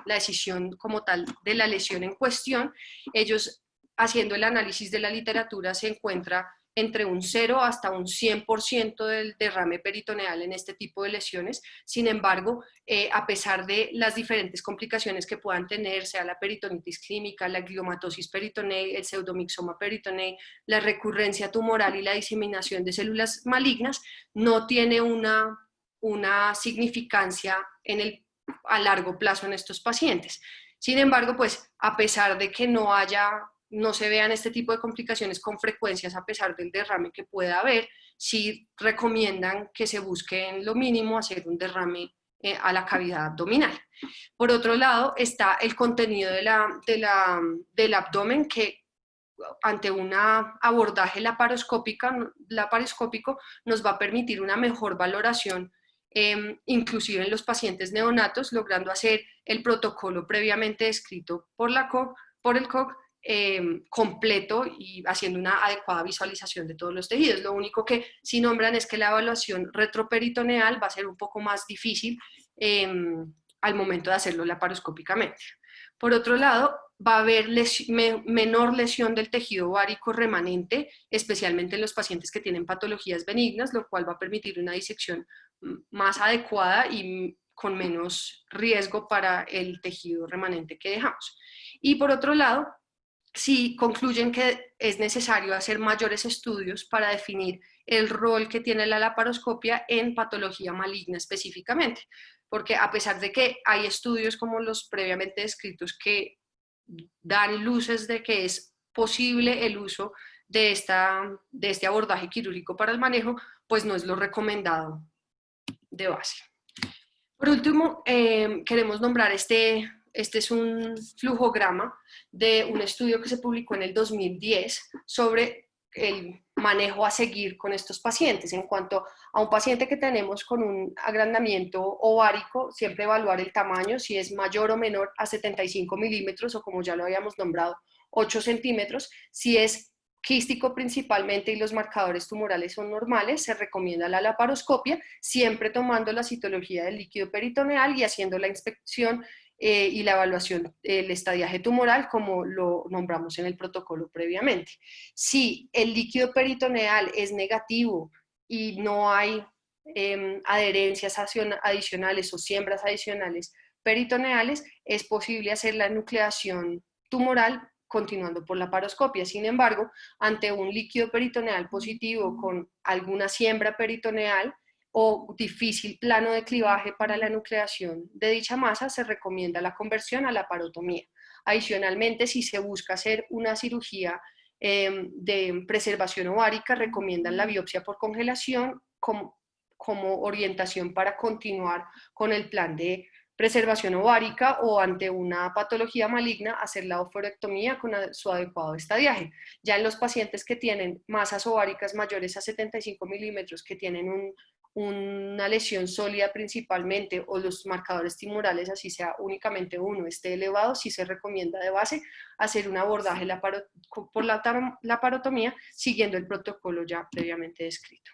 decisión como tal de la lesión en cuestión. Ellos, haciendo el análisis de la literatura, se encuentra entre un 0 hasta un 100% del derrame peritoneal en este tipo de lesiones. Sin embargo, a pesar de las diferentes complicaciones que puedan tener, sea la peritonitis clínica, la gliomatosis peritonei, el pseudomixoma peritonei, la recurrencia tumoral y la diseminación de células malignas, no tiene una significancia a largo plazo en estos pacientes. Sin embargo, pues a pesar de que no se vean este tipo de complicaciones con frecuencias a pesar del derrame que pueda haber, sí recomiendan que se busque en lo mínimo hacer un derrame a la cavidad abdominal. Por otro lado está el contenido del abdomen, que ante un abordaje laparoscópico nos va a permitir una mejor valoración, inclusive en los pacientes neonatos, logrando hacer el protocolo previamente descrito por el COG, completo y haciendo una adecuada visualización de todos los tejidos. Lo único que sí nombran es que la evaluación retroperitoneal va a ser un poco más difícil al momento de hacerlo laparoscópicamente. Por otro lado, va a haber menor lesión del tejido ovárico remanente, especialmente en los pacientes que tienen patologías benignas, lo cual va a permitir una disección más adecuada y con menos riesgo para el tejido remanente que dejamos. Y por otro lado, sí concluyen que es necesario hacer mayores estudios para definir el rol que tiene la laparoscopia en patología maligna específicamente, porque a pesar de que hay estudios como los previamente descritos que dan luces de que es posible el uso de este abordaje quirúrgico para el manejo, pues no es lo recomendado de base. Por último, queremos nombrar este es un flujograma de un estudio que se publicó en el 2010 sobre el manejo a seguir con estos pacientes. En cuanto a un paciente que tenemos con un agrandamiento ovárico, siempre evaluar el tamaño, si es mayor o menor a 75 milímetros o, como ya lo habíamos nombrado, 8 centímetros. Si es quístico principalmente y los marcadores tumorales son normales, se recomienda la laparoscopia, siempre tomando la citología del líquido peritoneal y haciendo la inspección y la evaluación del estadiaje tumoral, como lo nombramos en el protocolo previamente. Si el líquido peritoneal es negativo y no hay adherencias adicionales o siembras adicionales peritoneales, es posible hacer la nucleación tumoral continuando por la laparoscopia. Sin embargo, ante un líquido peritoneal positivo con alguna siembra peritoneal o difícil plano de clivaje para la nucleación de dicha masa, se recomienda la conversión a la laparotomía. Adicionalmente, si se busca hacer una cirugía de preservación ovárica, recomiendan la biopsia por congelación como orientación para continuar con el plan de preservación ovárica o ante una patología maligna hacer la ovarectomía con su adecuado estadiaje. Ya en los pacientes que tienen masas ováricas mayores a 75 milímetros, que tienen una lesión sólida principalmente, o los marcadores tumorales, así sea únicamente uno, esté elevado, sí se recomienda de base hacer un abordaje por la laparotomía siguiendo el protocolo ya previamente descrito.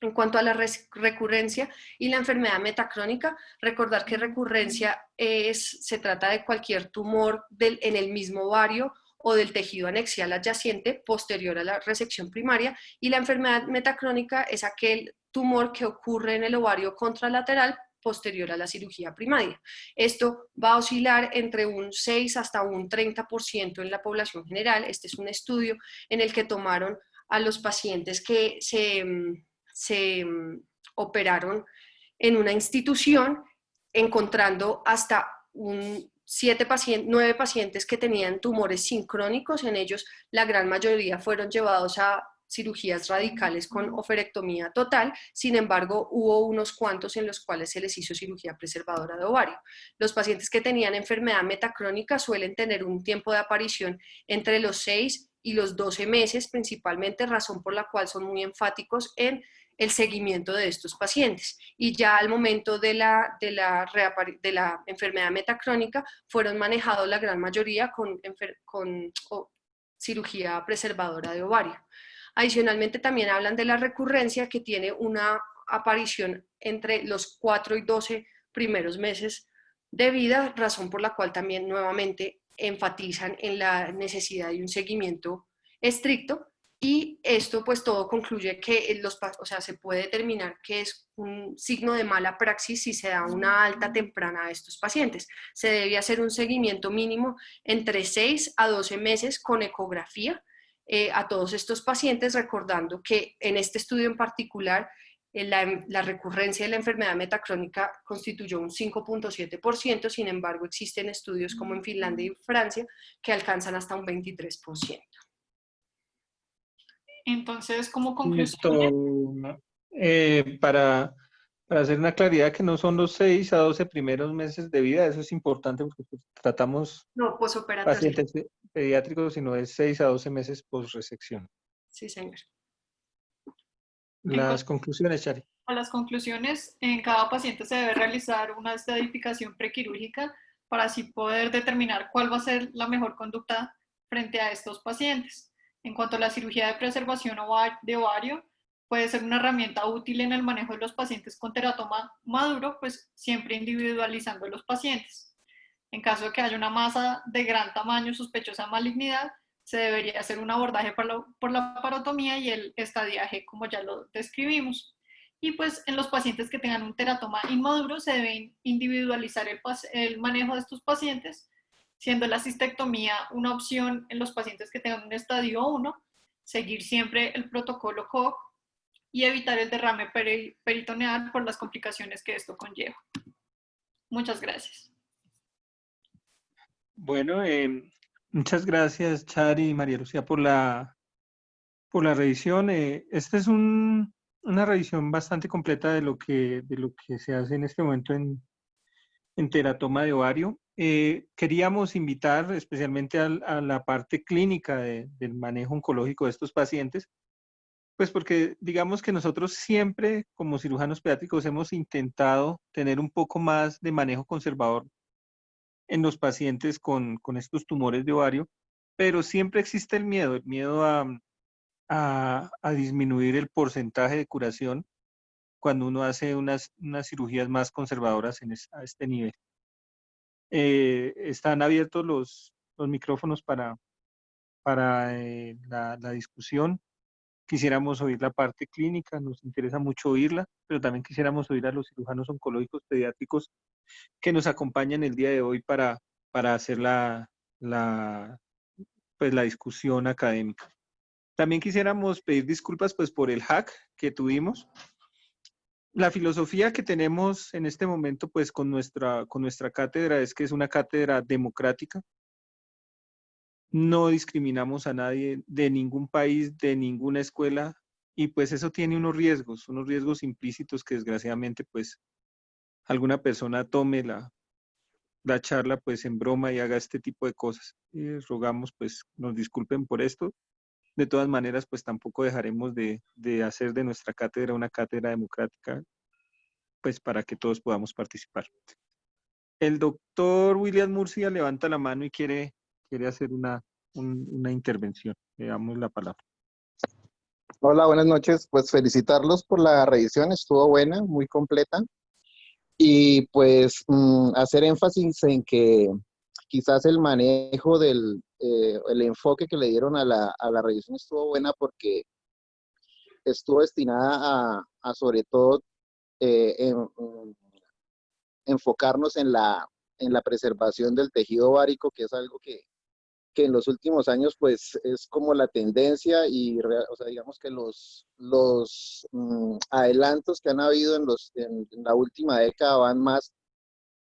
En cuanto a la recurrencia y la enfermedad metacrónica, recordar que recurrencia se trata de cualquier tumor en el mismo ovario o del tejido anexial adyacente posterior a la resección primaria, y la enfermedad metacrónica es aquel tumor que ocurre en el ovario contralateral posterior a la cirugía primaria. Esto va a oscilar entre un 6 hasta un 30% en la población general. Este es un estudio en el que tomaron a los pacientes que se operaron en una institución, encontrando hasta 9 pacientes que tenían tumores sincrónicos. En ellos la gran mayoría fueron llevados a cirugías radicales con ovarectomía total. Sin embargo, hubo unos cuantos en los cuales se les hizo cirugía preservadora de ovario. Los pacientes que tenían enfermedad metacrónica suelen tener un tiempo de aparición entre los 6 y los 12 meses, principalmente, razón por la cual son muy enfáticos en el seguimiento de estos pacientes. Y ya al momento de la enfermedad metacrónica fueron manejados la gran mayoría con cirugía preservadora de ovario. Adicionalmente también hablan de la recurrencia, que tiene una aparición entre los 4 y 12 primeros meses de vida, razón por la cual también nuevamente enfatizan en la necesidad de un seguimiento estricto. Y esto pues todo concluye que se puede determinar que es un signo de mala praxis si se da una alta temprana a estos pacientes. Se debe hacer un seguimiento mínimo entre 6 a 12 meses con ecografía a todos estos pacientes, recordando que en este estudio en particular la recurrencia de la enfermedad metacrónica constituyó un 5.7%, sin embargo existen estudios como en Finlandia y Francia que alcanzan hasta un 23%. Entonces, como Esto, conclusión, para hacer una claridad, que no son los 6 a 12 primeros meses de vida, eso es importante porque pues, tratamos No, posoperatorio. pacientes pediátricos, sino es 6 a 12 meses post-resección. Sí, señor. Las conclusiones, Chari. A las conclusiones, en cada paciente se debe realizar una estadificación prequirúrgica para así poder determinar cuál va a ser la mejor conducta frente a estos pacientes. En cuanto a la cirugía de preservación de ovario, puede ser una herramienta útil en el manejo de los pacientes con teratoma maduro, pues siempre individualizando a los pacientes. En caso de que haya una masa de gran tamaño sospechosa de malignidad, se debería hacer un abordaje por la laparotomía y el estadiaje, como ya lo describimos. Y pues en los pacientes que tengan un teratoma inmaduro se debe individualizar el manejo de estos pacientes, siendo la cistectomía una opción en los pacientes que tengan un estadio 1, seguir siempre el protocolo COG y evitar el derrame peritoneal por las complicaciones que esto conlleva. Muchas gracias. Bueno, muchas gracias, Chari y María Lucía, por la revisión. Esta es una revisión bastante completa de lo que se hace en este momento en teratoma de ovario. Queríamos invitar especialmente a la parte clínica del manejo oncológico de estos pacientes, pues porque digamos que nosotros siempre como cirujanos pediátricos hemos intentado tener un poco más de manejo conservador en los pacientes con estos tumores de ovario, pero siempre existe el miedo a disminuir el porcentaje de curación cuando uno hace unas cirugías más conservadoras a este nivel. Están abiertos los micrófonos para la discusión. Quisiéramos oír la parte clínica, nos interesa mucho oírla, pero también quisiéramos oír a los cirujanos oncológicos pediátricos que nos acompañan el día de hoy para hacer la discusión académica. También quisiéramos pedir disculpas pues, por el hack que tuvimos. La filosofía que tenemos en este momento pues, con nuestra cátedra es que es una cátedra democrática. No discriminamos a nadie de ningún país, de ninguna escuela, y pues eso tiene unos riesgos implícitos que desgraciadamente pues alguna persona tome la charla pues en broma y haga este tipo de cosas. Rogamos pues nos disculpen por esto. De todas maneras pues tampoco dejaremos de hacer de nuestra cátedra una cátedra democrática pues para que todos podamos participar. El doctor William Murcia levanta la mano y quiere hacer una intervención. Le damos la palabra. Hola, buenas noches. Pues felicitarlos por la revisión, estuvo buena, muy completa. Y pues hacer énfasis en que quizás el manejo el enfoque que le dieron a la revisión estuvo buena porque estuvo destinada a sobre todo enfocarnos en la preservación del tejido ovárico, que es algo que en los últimos años pues es como la tendencia y o sea, digamos que los adelantos que han habido en la última década van más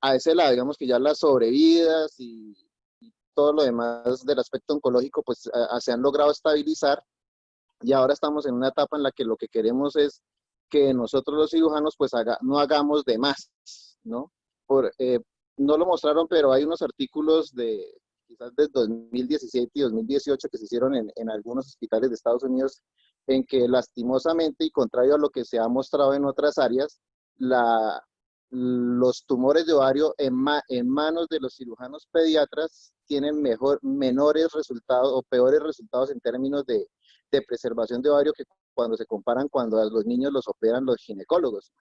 a ese lado, digamos que ya las sobrevidas y todo lo demás del aspecto oncológico pues se han logrado estabilizar y ahora estamos en una etapa en la que lo que queremos es que nosotros los cirujanos pues no hagamos de más, ¿no? No lo mostraron, pero hay unos artículos quizás de 2017 y 2018 que se hicieron en algunos hospitales de Estados Unidos en que lastimosamente y contrario a lo que se ha mostrado en otras áreas, los tumores de ovario en manos de los cirujanos pediatras tienen menores resultados o peores resultados en términos de preservación de ovario que cuando se comparan cuando a los niños los operan los ginecólogos.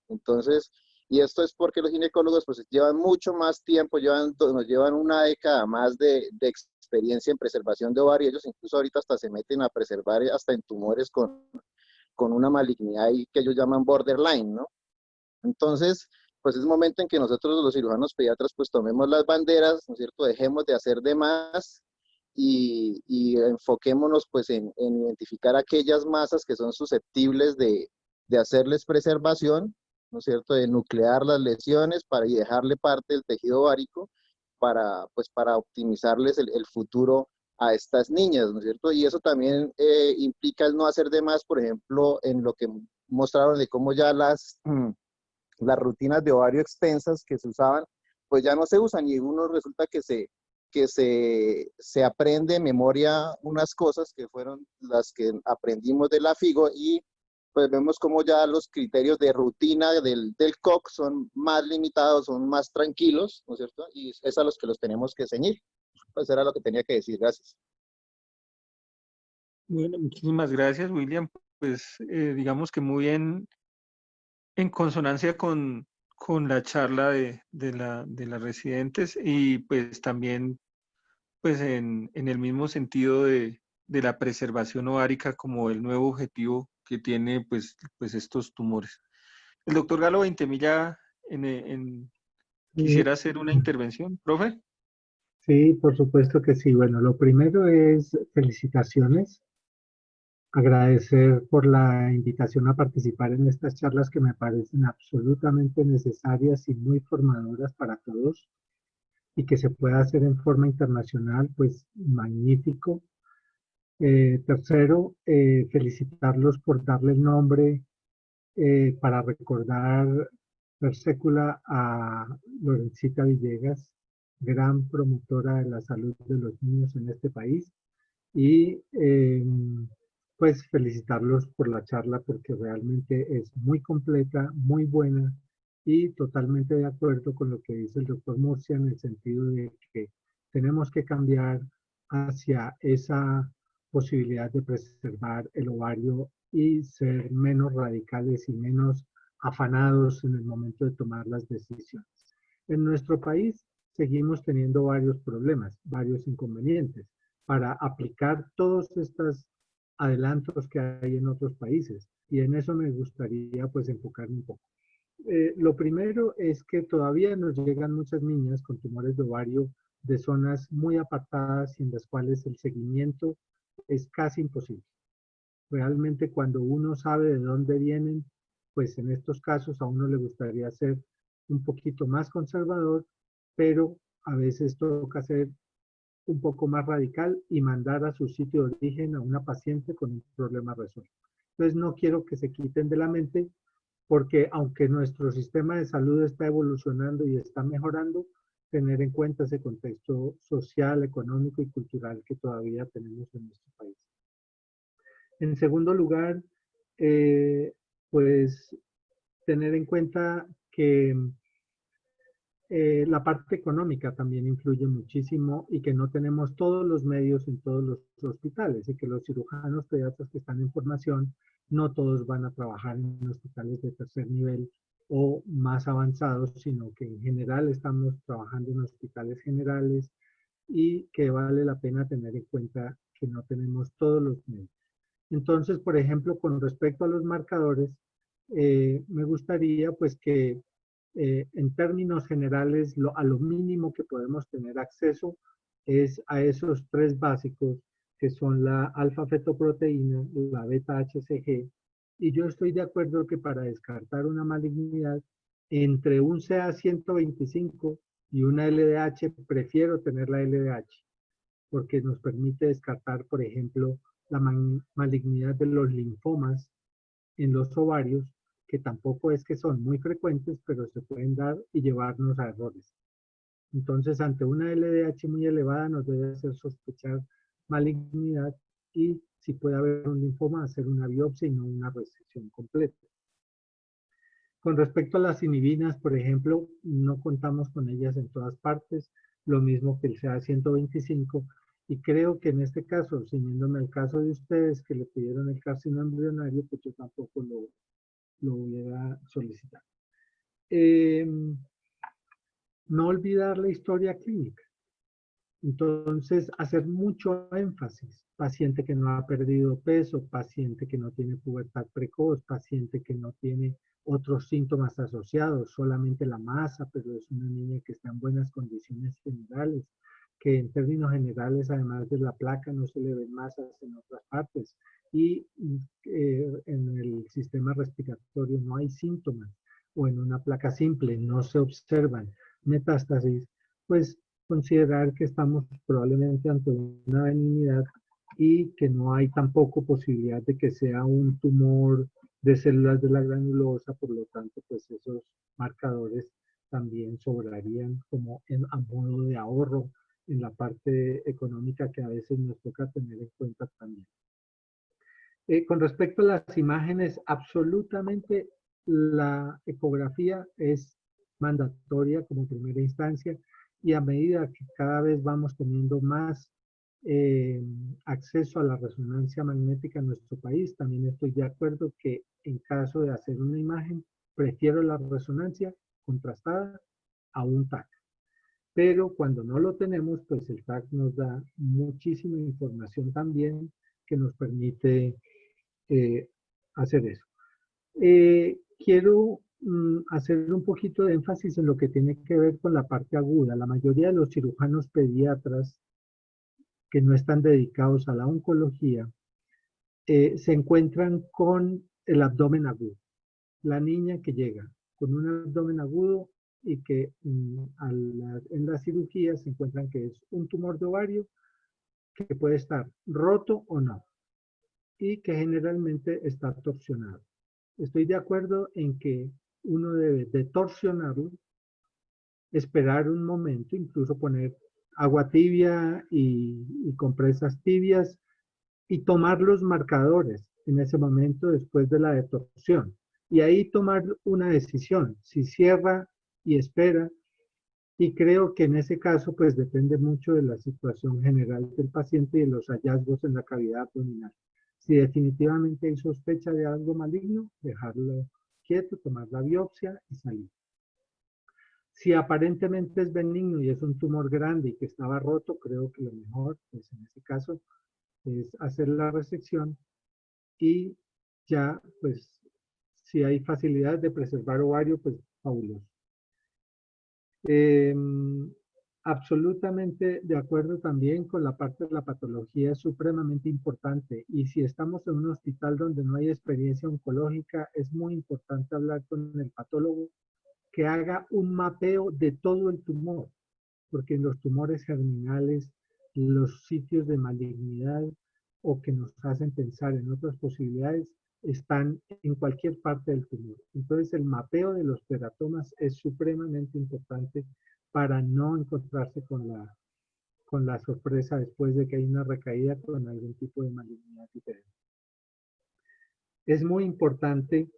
Entonces, y esto es porque los ginecólogos pues llevan mucho más tiempo, nos llevan una década más de experiencia en preservación de ovario. Ellos incluso ahorita hasta se meten a preservar hasta en tumores con una malignidad que ellos llaman borderline, ¿no? Entonces, pues es momento en que nosotros los cirujanos pediatras pues tomemos las banderas, ¿no es cierto? Dejemos de hacer de más y enfoquémonos pues en identificar aquellas masas que son susceptibles de hacerles preservación, ¿no es cierto? De nuclear las lesiones y dejarle parte del tejido ovárico pues para optimizarles el futuro a estas niñas, ¿no es cierto? Y eso también implica el no hacer de más, por ejemplo, en lo que mostraron de cómo ya las rutinas de ovario extensas que se usaban, pues ya no se usan y uno resulta que se aprende en memoria unas cosas que fueron las que aprendimos de la FIGO y pues vemos como ya los criterios de rutina del COC son más limitados, son más tranquilos, ¿no es cierto? Y es a los que los tenemos que ceñir. Pues era lo que tenía que decir. Gracias. Bueno, muchísimas gracias, William. Pues digamos que muy en consonancia con la charla de las residentes y pues también pues en el mismo sentido de la preservación ovárica como el nuevo objetivo que tiene pues estos tumores. El doctor Galo Veintemilla quisiera hacer una intervención, profe. Sí, por supuesto que sí. Bueno, lo primero es felicitaciones, agradecer por la invitación a participar en estas charlas que me parecen absolutamente necesarias y muy formadoras para todos y que se pueda hacer en forma internacional, pues magnífico. Tercero, felicitarlos por darle el nombre para recordar per sécula a Lorencita Villegas, gran promotora de la salud de los niños en este país. Y pues felicitarlos por la charla porque realmente es muy completa, muy buena y totalmente de acuerdo con lo que dice el doctor Murcia en el sentido de que tenemos que cambiar hacia esa posibilidad de preservar el ovario y ser menos radicales y menos afanados en el momento de tomar las decisiones. En nuestro país seguimos teniendo varios problemas, varios inconvenientes para aplicar todos estos adelantos que hay en otros países. Y en eso me gustaría pues enfocarme un poco. Lo primero es que todavía nos llegan muchas niñas con tumores de ovario de zonas muy apartadas y en las cuales el seguimiento es casi imposible. Realmente cuando uno sabe de dónde vienen, pues en estos casos a uno le gustaría ser un poquito más conservador, pero a veces toca ser un poco más radical y mandar a su sitio de origen a una paciente con un problema resuelto. Entonces no quiero que se quiten de la mente porque aunque nuestro sistema de salud está evolucionando y está mejorando, tener en cuenta ese contexto social, económico y cultural que todavía tenemos en nuestro país. En segundo lugar, pues tener en cuenta que la parte económica también influye muchísimo y que no tenemos todos los medios en todos los hospitales y que los cirujanos pediatras que están en formación no todos van a trabajar en hospitales de tercer nivel o más avanzados, sino que en general estamos trabajando en hospitales generales y que vale la pena tener en cuenta que no tenemos todos los medios. Entonces, por ejemplo, con respecto a los marcadores, me gustaría pues que en términos generales a lo mínimo que podemos tener acceso es a esos tres básicos que son la alfa-fetoproteína, la beta-HCG, y yo estoy de acuerdo que para descartar una malignidad entre un CA125 y una LDH, prefiero tener la LDH, porque nos permite descartar, por ejemplo, la malignidad de los linfomas en los ovarios, que tampoco es que son muy frecuentes, pero se pueden dar y llevarnos a errores. Entonces, ante una LDH muy elevada, nos debe hacer sospechar malignidad y si puede haber un linfoma, hacer una biopsia y no una resección completa. Con respecto a las inhibinas, por ejemplo, no contamos con ellas en todas partes, lo mismo que el CA125, y creo que en este caso, ciñéndome al caso de ustedes que le pidieron el carcinoma embrionario, pues yo tampoco lo voy a solicitar. No olvidar la historia clínica. Entonces, hacer mucho énfasis. Paciente que no ha perdido peso, paciente que no tiene pubertad precoz, paciente que no tiene otros síntomas asociados, solamente la masa, pero es una niña que está en buenas condiciones generales, que en términos generales, además de la placa, no se le ven masas en otras partes. Y en el sistema respiratorio no hay síntomas, o en una placa simple no se observan metástasis, pues considerar que estamos probablemente ante una benignidad y que no hay tampoco posibilidad de que sea un tumor de células de la granulosa, por lo tanto, pues esos marcadores también sobrarían como a modo de ahorro en la parte económica que a veces nos toca tener en cuenta también. Con respecto a las imágenes, absolutamente la ecografía es mandatoria como primera instancia y a medida que cada vez vamos teniendo más acceso a la resonancia magnética en nuestro país, también estoy de acuerdo que en caso de hacer una imagen, prefiero la resonancia contrastada a un TAC. Pero cuando no lo tenemos, pues el TAC nos da muchísima información también que nos permite hacer eso. Quiero hacer un poquito de énfasis en lo que tiene que ver con la parte aguda. La mayoría de los cirujanos pediatras que no están dedicados a la oncología se encuentran con el abdomen agudo. La niña que llega con un abdomen agudo y que en la cirugía se encuentran que es un tumor de ovario que puede estar roto o no y que generalmente está torsionado. Estoy de acuerdo en que uno debe de torsionarlo, esperar un momento, incluso poner agua tibia y compresas tibias y tomar los marcadores en ese momento después de la detorsión. Y ahí tomar una decisión, si cierra y espera. Y creo que en ese caso pues depende mucho de la situación general del paciente y de los hallazgos en la cavidad abdominal. Si definitivamente hay sospecha de algo maligno, dejarlo quieto, tomar la biopsia y salir. Si aparentemente es benigno y es un tumor grande y que estaba roto, creo que lo mejor, pues en ese caso, es hacer la resección y ya, pues, si hay facilidad de preservar ovario, pues fabuloso. Absolutamente de acuerdo también con la parte de la patología, es supremamente importante. Y si estamos en un hospital donde no hay experiencia oncológica, es muy importante hablar con el patólogo que haga un mapeo de todo el tumor, porque en los tumores germinales, los sitios de malignidad o que nos hacen pensar en otras posibilidades, están en cualquier parte del tumor. Entonces, el mapeo de los teratomas es supremamente importante para no encontrarse con la sorpresa después de que hay una recaída con algún tipo de malignidad diferente. Es muy importante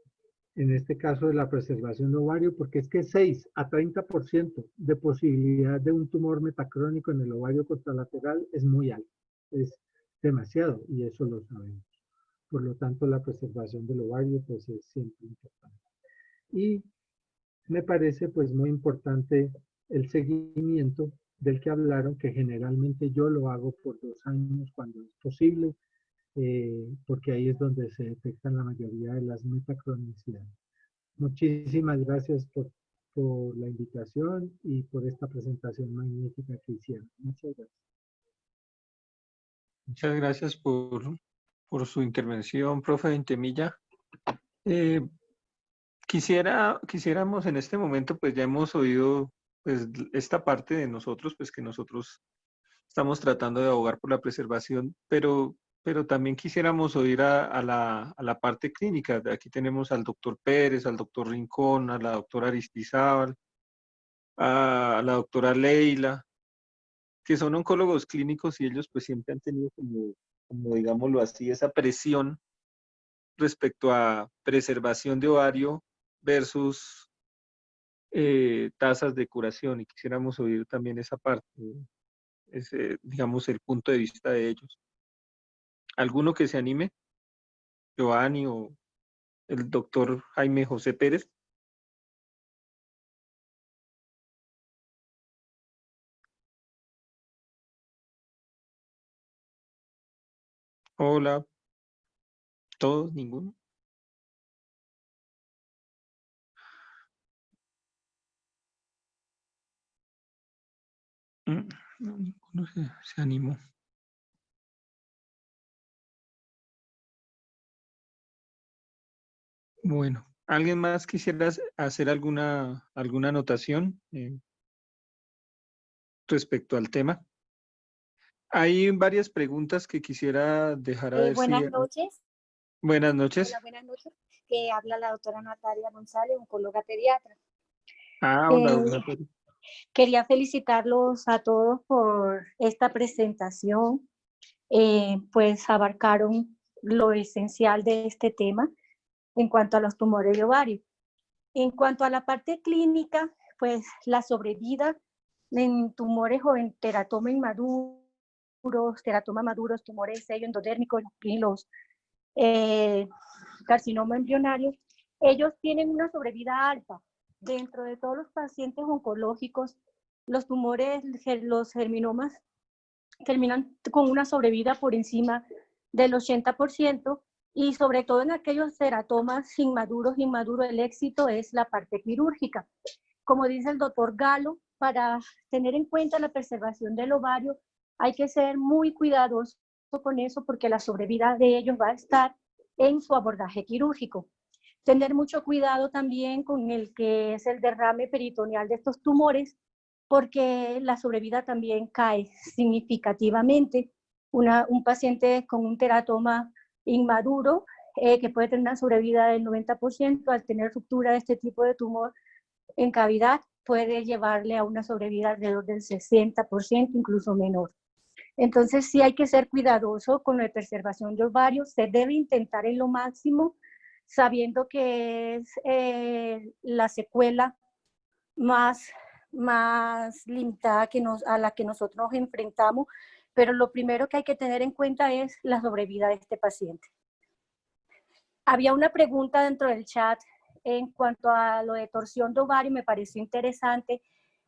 en este caso de la preservación de ovario, porque es que 6 a 30% de posibilidad de un tumor metacrónico en el ovario contralateral es muy alto, es demasiado, y eso lo sabemos. Por lo tanto, la preservación del ovario pues es siempre importante. Y me parece pues muy importante el seguimiento del que hablaron, que generalmente yo lo hago por 2 años cuando es posible, porque ahí es donde se detectan la mayoría de las metacronicidades. Muchísimas gracias por la invitación y por esta presentación magnífica que hicieron. Muchas gracias. Muchas gracias por su intervención, profe Ventemilla. Quisiéramos en este momento, pues ya hemos oído pues, esta parte de nosotros, pues que nosotros estamos tratando de abogar por la preservación, pero también quisiéramos oír a la parte clínica. Aquí tenemos al doctor Pérez, al doctor Rincón, a la doctora Aristizábal, a la doctora Leila, que son oncólogos clínicos y ellos pues siempre han tenido como digámoslo así, esa presión respecto a preservación de ovario versus tasas de curación, y quisiéramos oír también esa parte, ese, digamos, el punto de vista de ellos. ¿Alguno que se anime? Giovanni o el doctor Jaime José Pérez. Hola, todos, ninguno. No, ninguno se animó. Bueno, ¿alguien más quisiera hacer alguna anotación respecto al tema? Hay varias preguntas que quisiera dejar a ver si... Buenas noches. Buenas noches. Hola, buenas noches. Que habla la doctora Natalia González, oncóloga pediatra. Hola, doctora. Quería felicitarlos a todos por esta presentación. Pues abarcaron lo esencial de este tema en cuanto a los tumores de ovario. En cuanto a la parte clínica, pues la sobrevida en tumores o en teratoma inmaduros, teratoma maduros, tumores sello endodérmicos y los carcinoma embrionarios, ellos tienen una sobrevida alta. Dentro de todos los pacientes oncológicos, los tumores, los germinomas, terminan con una sobrevida por encima del 80%, y sobre todo en aquellos teratomas inmaduros, el éxito es la parte quirúrgica. Como dice el doctor Galo, para tener en cuenta la preservación del ovario, hay que ser muy cuidadoso con eso, porque la sobrevida de ellos va a estar en su abordaje quirúrgico. Tener mucho cuidado también con el que es el derrame peritoneal de estos tumores, porque la sobrevida también cae significativamente. Un paciente con un teratoma inmaduro, que puede tener una sobrevida del 90%, al tener ruptura de este tipo de tumor en cavidad, puede llevarle a una sobrevida alrededor del 60%, incluso menor. Entonces sí hay que ser cuidadoso con la preservación de ovarios. Se debe intentar en lo máximo, sabiendo que es la secuela más limitada a la que nosotros nos enfrentamos, pero lo primero que hay que tener en cuenta es la sobrevida de este paciente. Había una pregunta dentro del chat en cuanto a lo de torsión de ovario, me pareció interesante.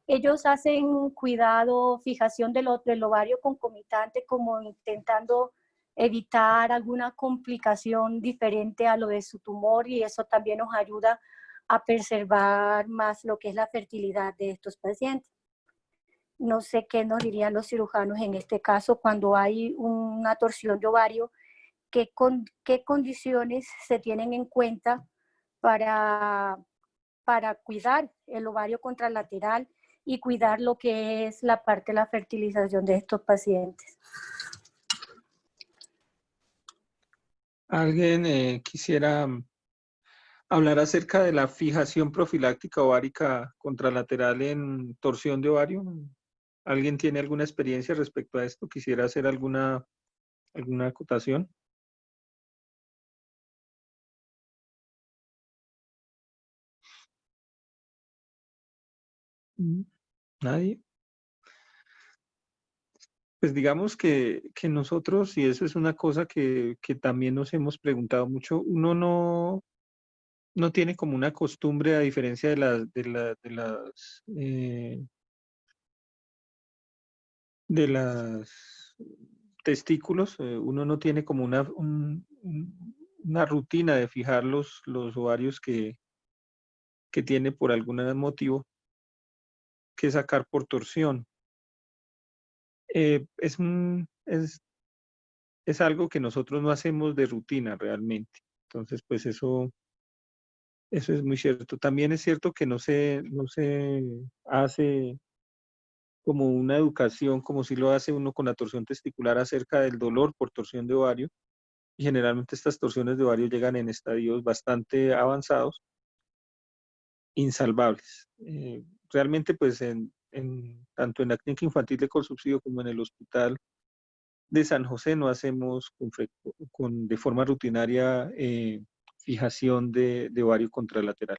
Ellos hacen cuidado, fijación del ovario concomitante, como intentando evitar alguna complicación diferente a lo de su tumor, y eso también nos ayuda a preservar más lo que es la fertilidad de estos pacientes. No sé qué nos dirían los cirujanos en este caso cuando hay una torsión de ovario, qué condiciones se tienen en cuenta para cuidar el ovario contralateral y cuidar lo que es la parte de la fertilización de estos pacientes. ¿Alguien quisiera hablar acerca de la fijación profiláctica ovárica contralateral en torsión de ovario? ¿Alguien tiene alguna experiencia respecto a esto? ¿Quisiera hacer alguna acotación? ¿Nadie? Pues digamos que nosotros, y eso es una cosa que también nos hemos preguntado mucho, uno no tiene como una costumbre, a diferencia de las testículos, uno no tiene como una rutina de fijar los ovarios que tiene por algún motivo que sacar por torsión. Es algo que nosotros no hacemos de rutina realmente. Entonces, pues eso es muy cierto. También es cierto que no se hace como una educación, como si lo hace uno con la torsión testicular acerca del dolor por torsión de ovario. Y generalmente estas torsiones de ovario llegan en estadios bastante avanzados, insalvables. Realmente, pues, tanto en la clínica infantil de Colsubsidio como en el hospital de San José no hacemos de forma rutinaria fijación de ovario contralateral.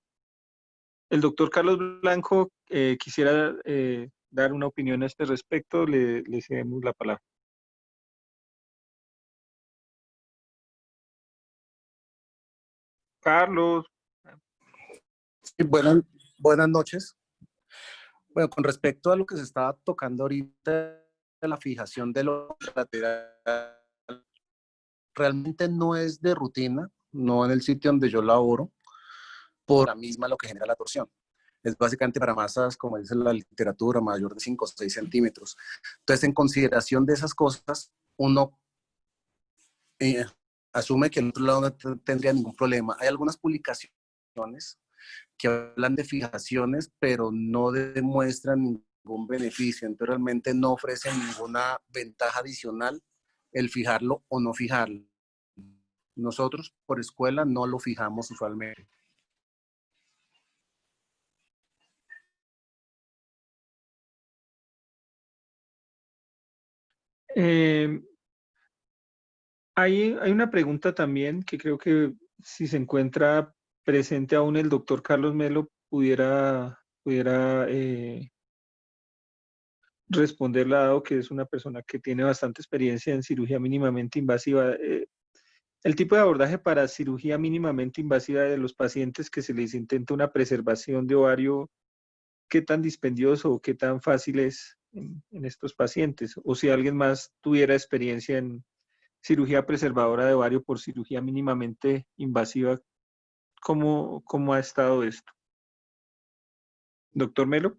El doctor Carlos Blanco quisiera dar una opinión a este respecto. Le cedemos la palabra. Carlos. Sí, buenas noches. Bueno, con respecto a lo que se estaba tocando ahorita, de la fijación de lo lateral, realmente no es de rutina, no en el sitio donde yo laboro, por la misma lo que genera la torsión. Es básicamente para masas, como dice la literatura, mayor de 5 o 6 centímetros. Entonces, en consideración de esas cosas, uno asume que el otro lado no tendría ningún problema. Hay algunas publicaciones que hablan de fijaciones, pero no demuestran ningún beneficio. Entonces realmente no ofrecen ninguna ventaja adicional el fijarlo o no fijarlo. Nosotros por escuela no lo fijamos usualmente. Eh, hay una pregunta también que creo que si se encuentra presente aún el doctor Carlos Melo pudiera responderla, dado que es una persona que tiene bastante experiencia en cirugía mínimamente invasiva. El tipo de abordaje para cirugía mínimamente invasiva de los pacientes que se les intenta una preservación de ovario, ¿qué tan dispendioso o qué tan fácil es en estos pacientes? O si alguien más tuviera experiencia en cirugía preservadora de ovario por cirugía mínimamente invasiva, ¿cómo ha estado esto? Doctor Melo.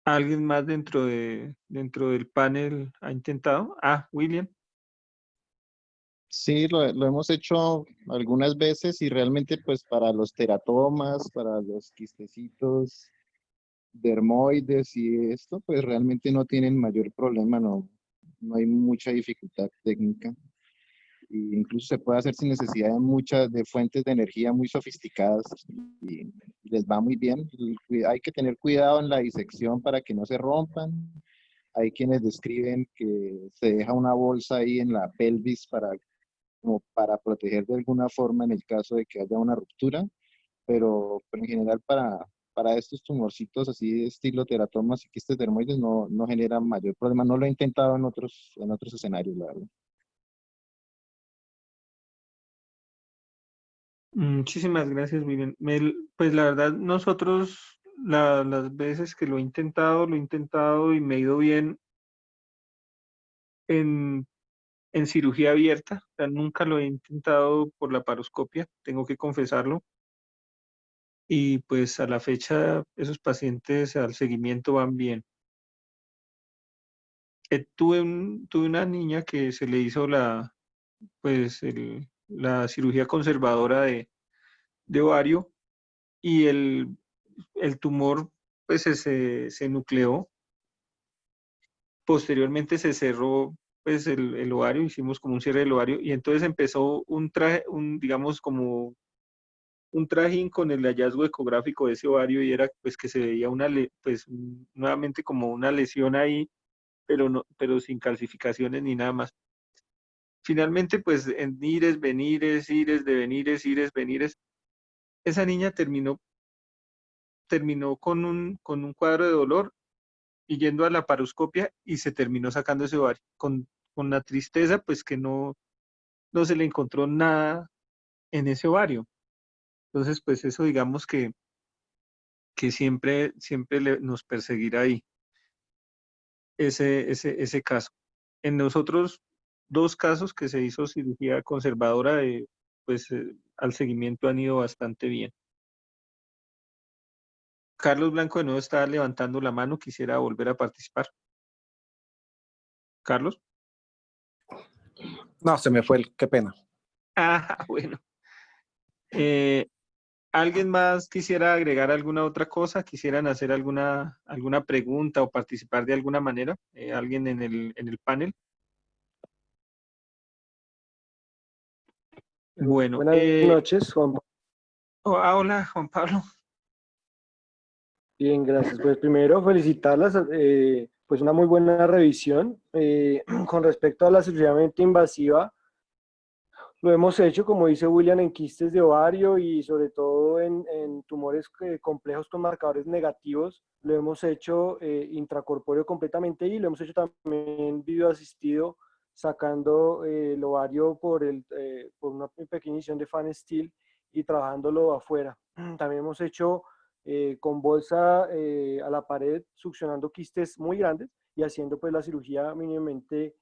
¿Alguien más dentro del panel ha intentado? William. Sí, lo hemos hecho algunas veces y realmente pues para los teratomas, para los quistecitos dermoides y esto, pues realmente no tienen mayor problema, no hay mucha dificultad técnica. E incluso se puede hacer sin necesidad de muchas de fuentes de energía muy sofisticadas y les va muy bien. Hay que tener cuidado en la disección para que no se rompan. Hay quienes describen que se deja una bolsa ahí en la pelvis como para proteger de alguna forma en el caso de que haya una ruptura, pero en general para estos tumorcitos así de estilo teratomas y quistes dermoides no generan mayor problema. No lo he intentado en otros escenarios, la verdad. Muchísimas gracias, William. Pues la verdad, nosotros las veces que lo he intentado y me ha ido bien en, en cirugía abierta. O sea, nunca lo he intentado por la paroscopia, tengo que confesarlo. Y pues a la fecha esos pacientes al seguimiento van bien. Tuve una niña que se le hizo la cirugía conservadora de ovario y el tumor pues se nucleó. Posteriormente se cerró pues el ovario, hicimos como un cierre del ovario y entonces empezó digamos como un trajín con el hallazgo ecográfico de ese ovario y era pues que se veía pues nuevamente como una lesión ahí, pero no, pero sin calcificaciones ni nada más. Finalmente pues en ires, venires, ires, devenires, ires, venires, esa niña terminó con un cuadro de dolor y yendo a la paroscopia y se terminó sacando ese ovario con la tristeza pues que no se le encontró nada en ese ovario. Entonces pues eso digamos que siempre nos perseguirá ahí ese caso. En los otros dos casos que se hizo cirugía conservadora, pues al seguimiento han ido bastante bien. Carlos Blanco de nuevo está levantando la mano, quisiera volver a participar. Carlos. No, se me fue, qué pena. Ah, bueno. ¿Alguien más quisiera agregar alguna otra cosa? ¿Quisieran hacer alguna pregunta o participar de alguna manera? ¿Alguien en el panel? Bueno. Buenas noches, Juan. Hola, Juan Pablo. Bien, gracias. Pues primero felicitarlas, pues una muy buena revisión. Con respecto a la cirugía mente invasiva, lo hemos hecho, como dice William, en quistes de ovario y sobre todo en tumores complejos con marcadores negativos. Lo hemos hecho intracorpóreo completamente y lo hemos hecho también video asistido, sacando el ovario por una pequeña incisión de fan steel y trabajándolo afuera. También hemos hecho con bolsa a la pared, succionando quistes muy grandes y haciendo pues la cirugía mínimamente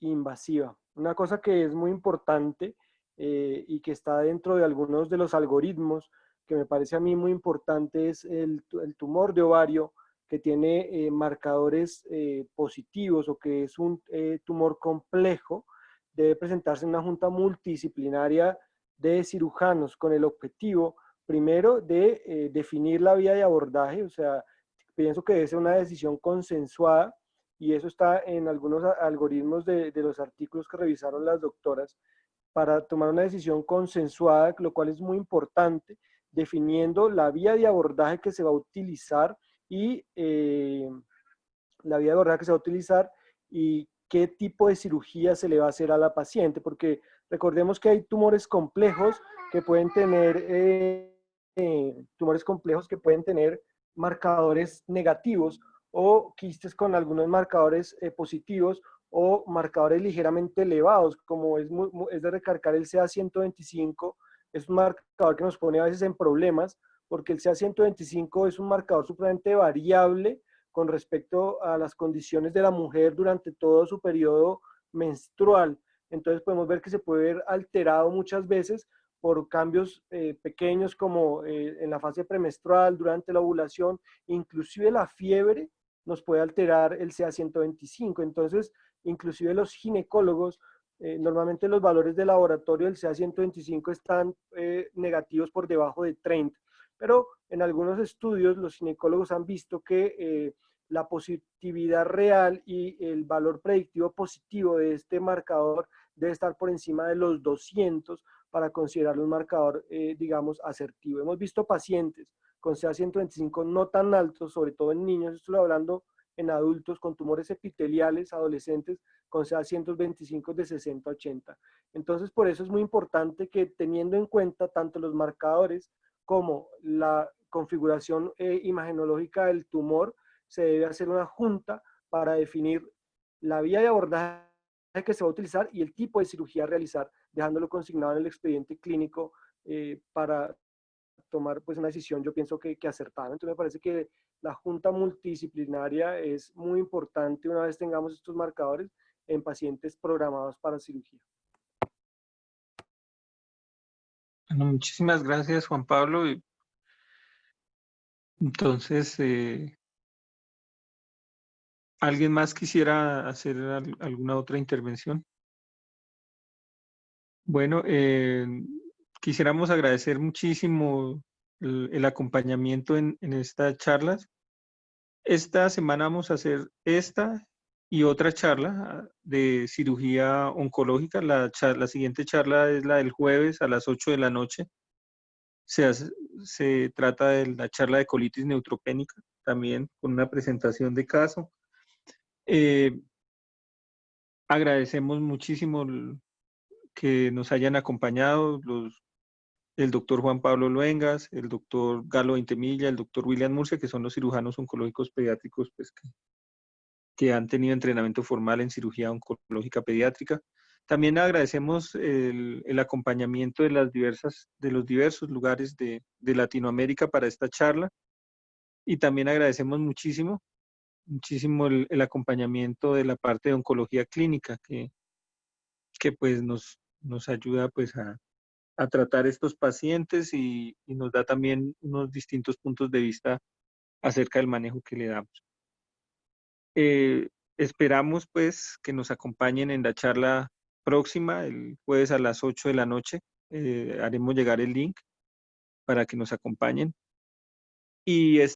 invasiva. Una cosa que es muy importante y que está dentro de algunos de los algoritmos que me parece a mí muy importante es el tumor de ovario que tiene marcadores positivos o que es un tumor complejo. Debe presentarse en una junta multidisciplinaria de cirujanos con el objetivo primero de definir la vía de abordaje, o sea, pienso que debe ser una decisión consensuada y eso está en algunos algoritmos de los artículos que revisaron las doctoras para tomar una decisión consensuada, lo cual es muy importante, definiendo la vía de abordaje que se va a utilizar y la vía de abordaje que se va a utilizar y qué tipo de cirugía se le va a hacer a la paciente, porque recordemos que hay tumores complejos que pueden tener marcadores negativos o quistes con algunos marcadores positivos o marcadores ligeramente elevados, como es de recargar el CA125, es un marcador que nos pone a veces en problemas, porque el CA125 es un marcador supremamente variable con respecto a las condiciones de la mujer durante todo su periodo menstrual. Entonces podemos ver que se puede ver alterado muchas veces por cambios pequeños como en la fase premenstrual, durante la ovulación, inclusive la fiebre nos puede alterar el CA125. Entonces, inclusive los ginecólogos, normalmente los valores de laboratorio del CA125 están negativos por debajo de 30, pero en algunos estudios los ginecólogos han visto que la positividad real y el valor predictivo positivo de este marcador debe estar por encima de los 200 para considerarlo un marcador, digamos, asertivo. Hemos visto pacientes con CA125 no tan altos, sobre todo en niños, estoy hablando en adultos con tumores epiteliales, adolescentes, con CA125 de 60 a 80. Entonces, por eso es muy importante que teniendo en cuenta tanto los marcadores como la configuración imagenológica del tumor, se debe hacer una junta para definir la vía de abordaje que se va a utilizar y el tipo de cirugía a realizar, dejándolo consignado en el expediente clínico para tomar pues una decisión, yo pienso que acertada. Entonces me parece que la junta multidisciplinaria es muy importante una vez tengamos estos marcadores en pacientes programados para cirugía. Bueno, muchísimas gracias, Juan Pablo. Entonces, ¿alguien más quisiera hacer alguna otra intervención? Bueno, quisiéramos agradecer muchísimo el acompañamiento en estas charlas. Esta semana vamos a hacer esta y otra charla de cirugía oncológica. La siguiente charla es la del jueves a las 8 de la noche. Se trata de la charla de colitis neutropénica, también con una presentación de caso. Agradecemos muchísimo que nos hayan acompañado el doctor Juan Pablo Luengas, el doctor Galo Intemilla, el doctor William Murcia, que son los cirujanos oncológicos pediátricos pues, que han tenido entrenamiento formal en cirugía oncológica pediátrica. También agradecemos el acompañamiento de los diversos lugares de Latinoamérica para esta charla, y también agradecemos muchísimo el acompañamiento de la parte de oncología clínica que pues nos ayuda pues a tratar estos pacientes y nos da también unos distintos puntos de vista acerca del manejo que le damos. Esperamos pues que nos acompañen en la charla próxima, el jueves a las 8 de la noche. Haremos llegar el link para que nos acompañen. Y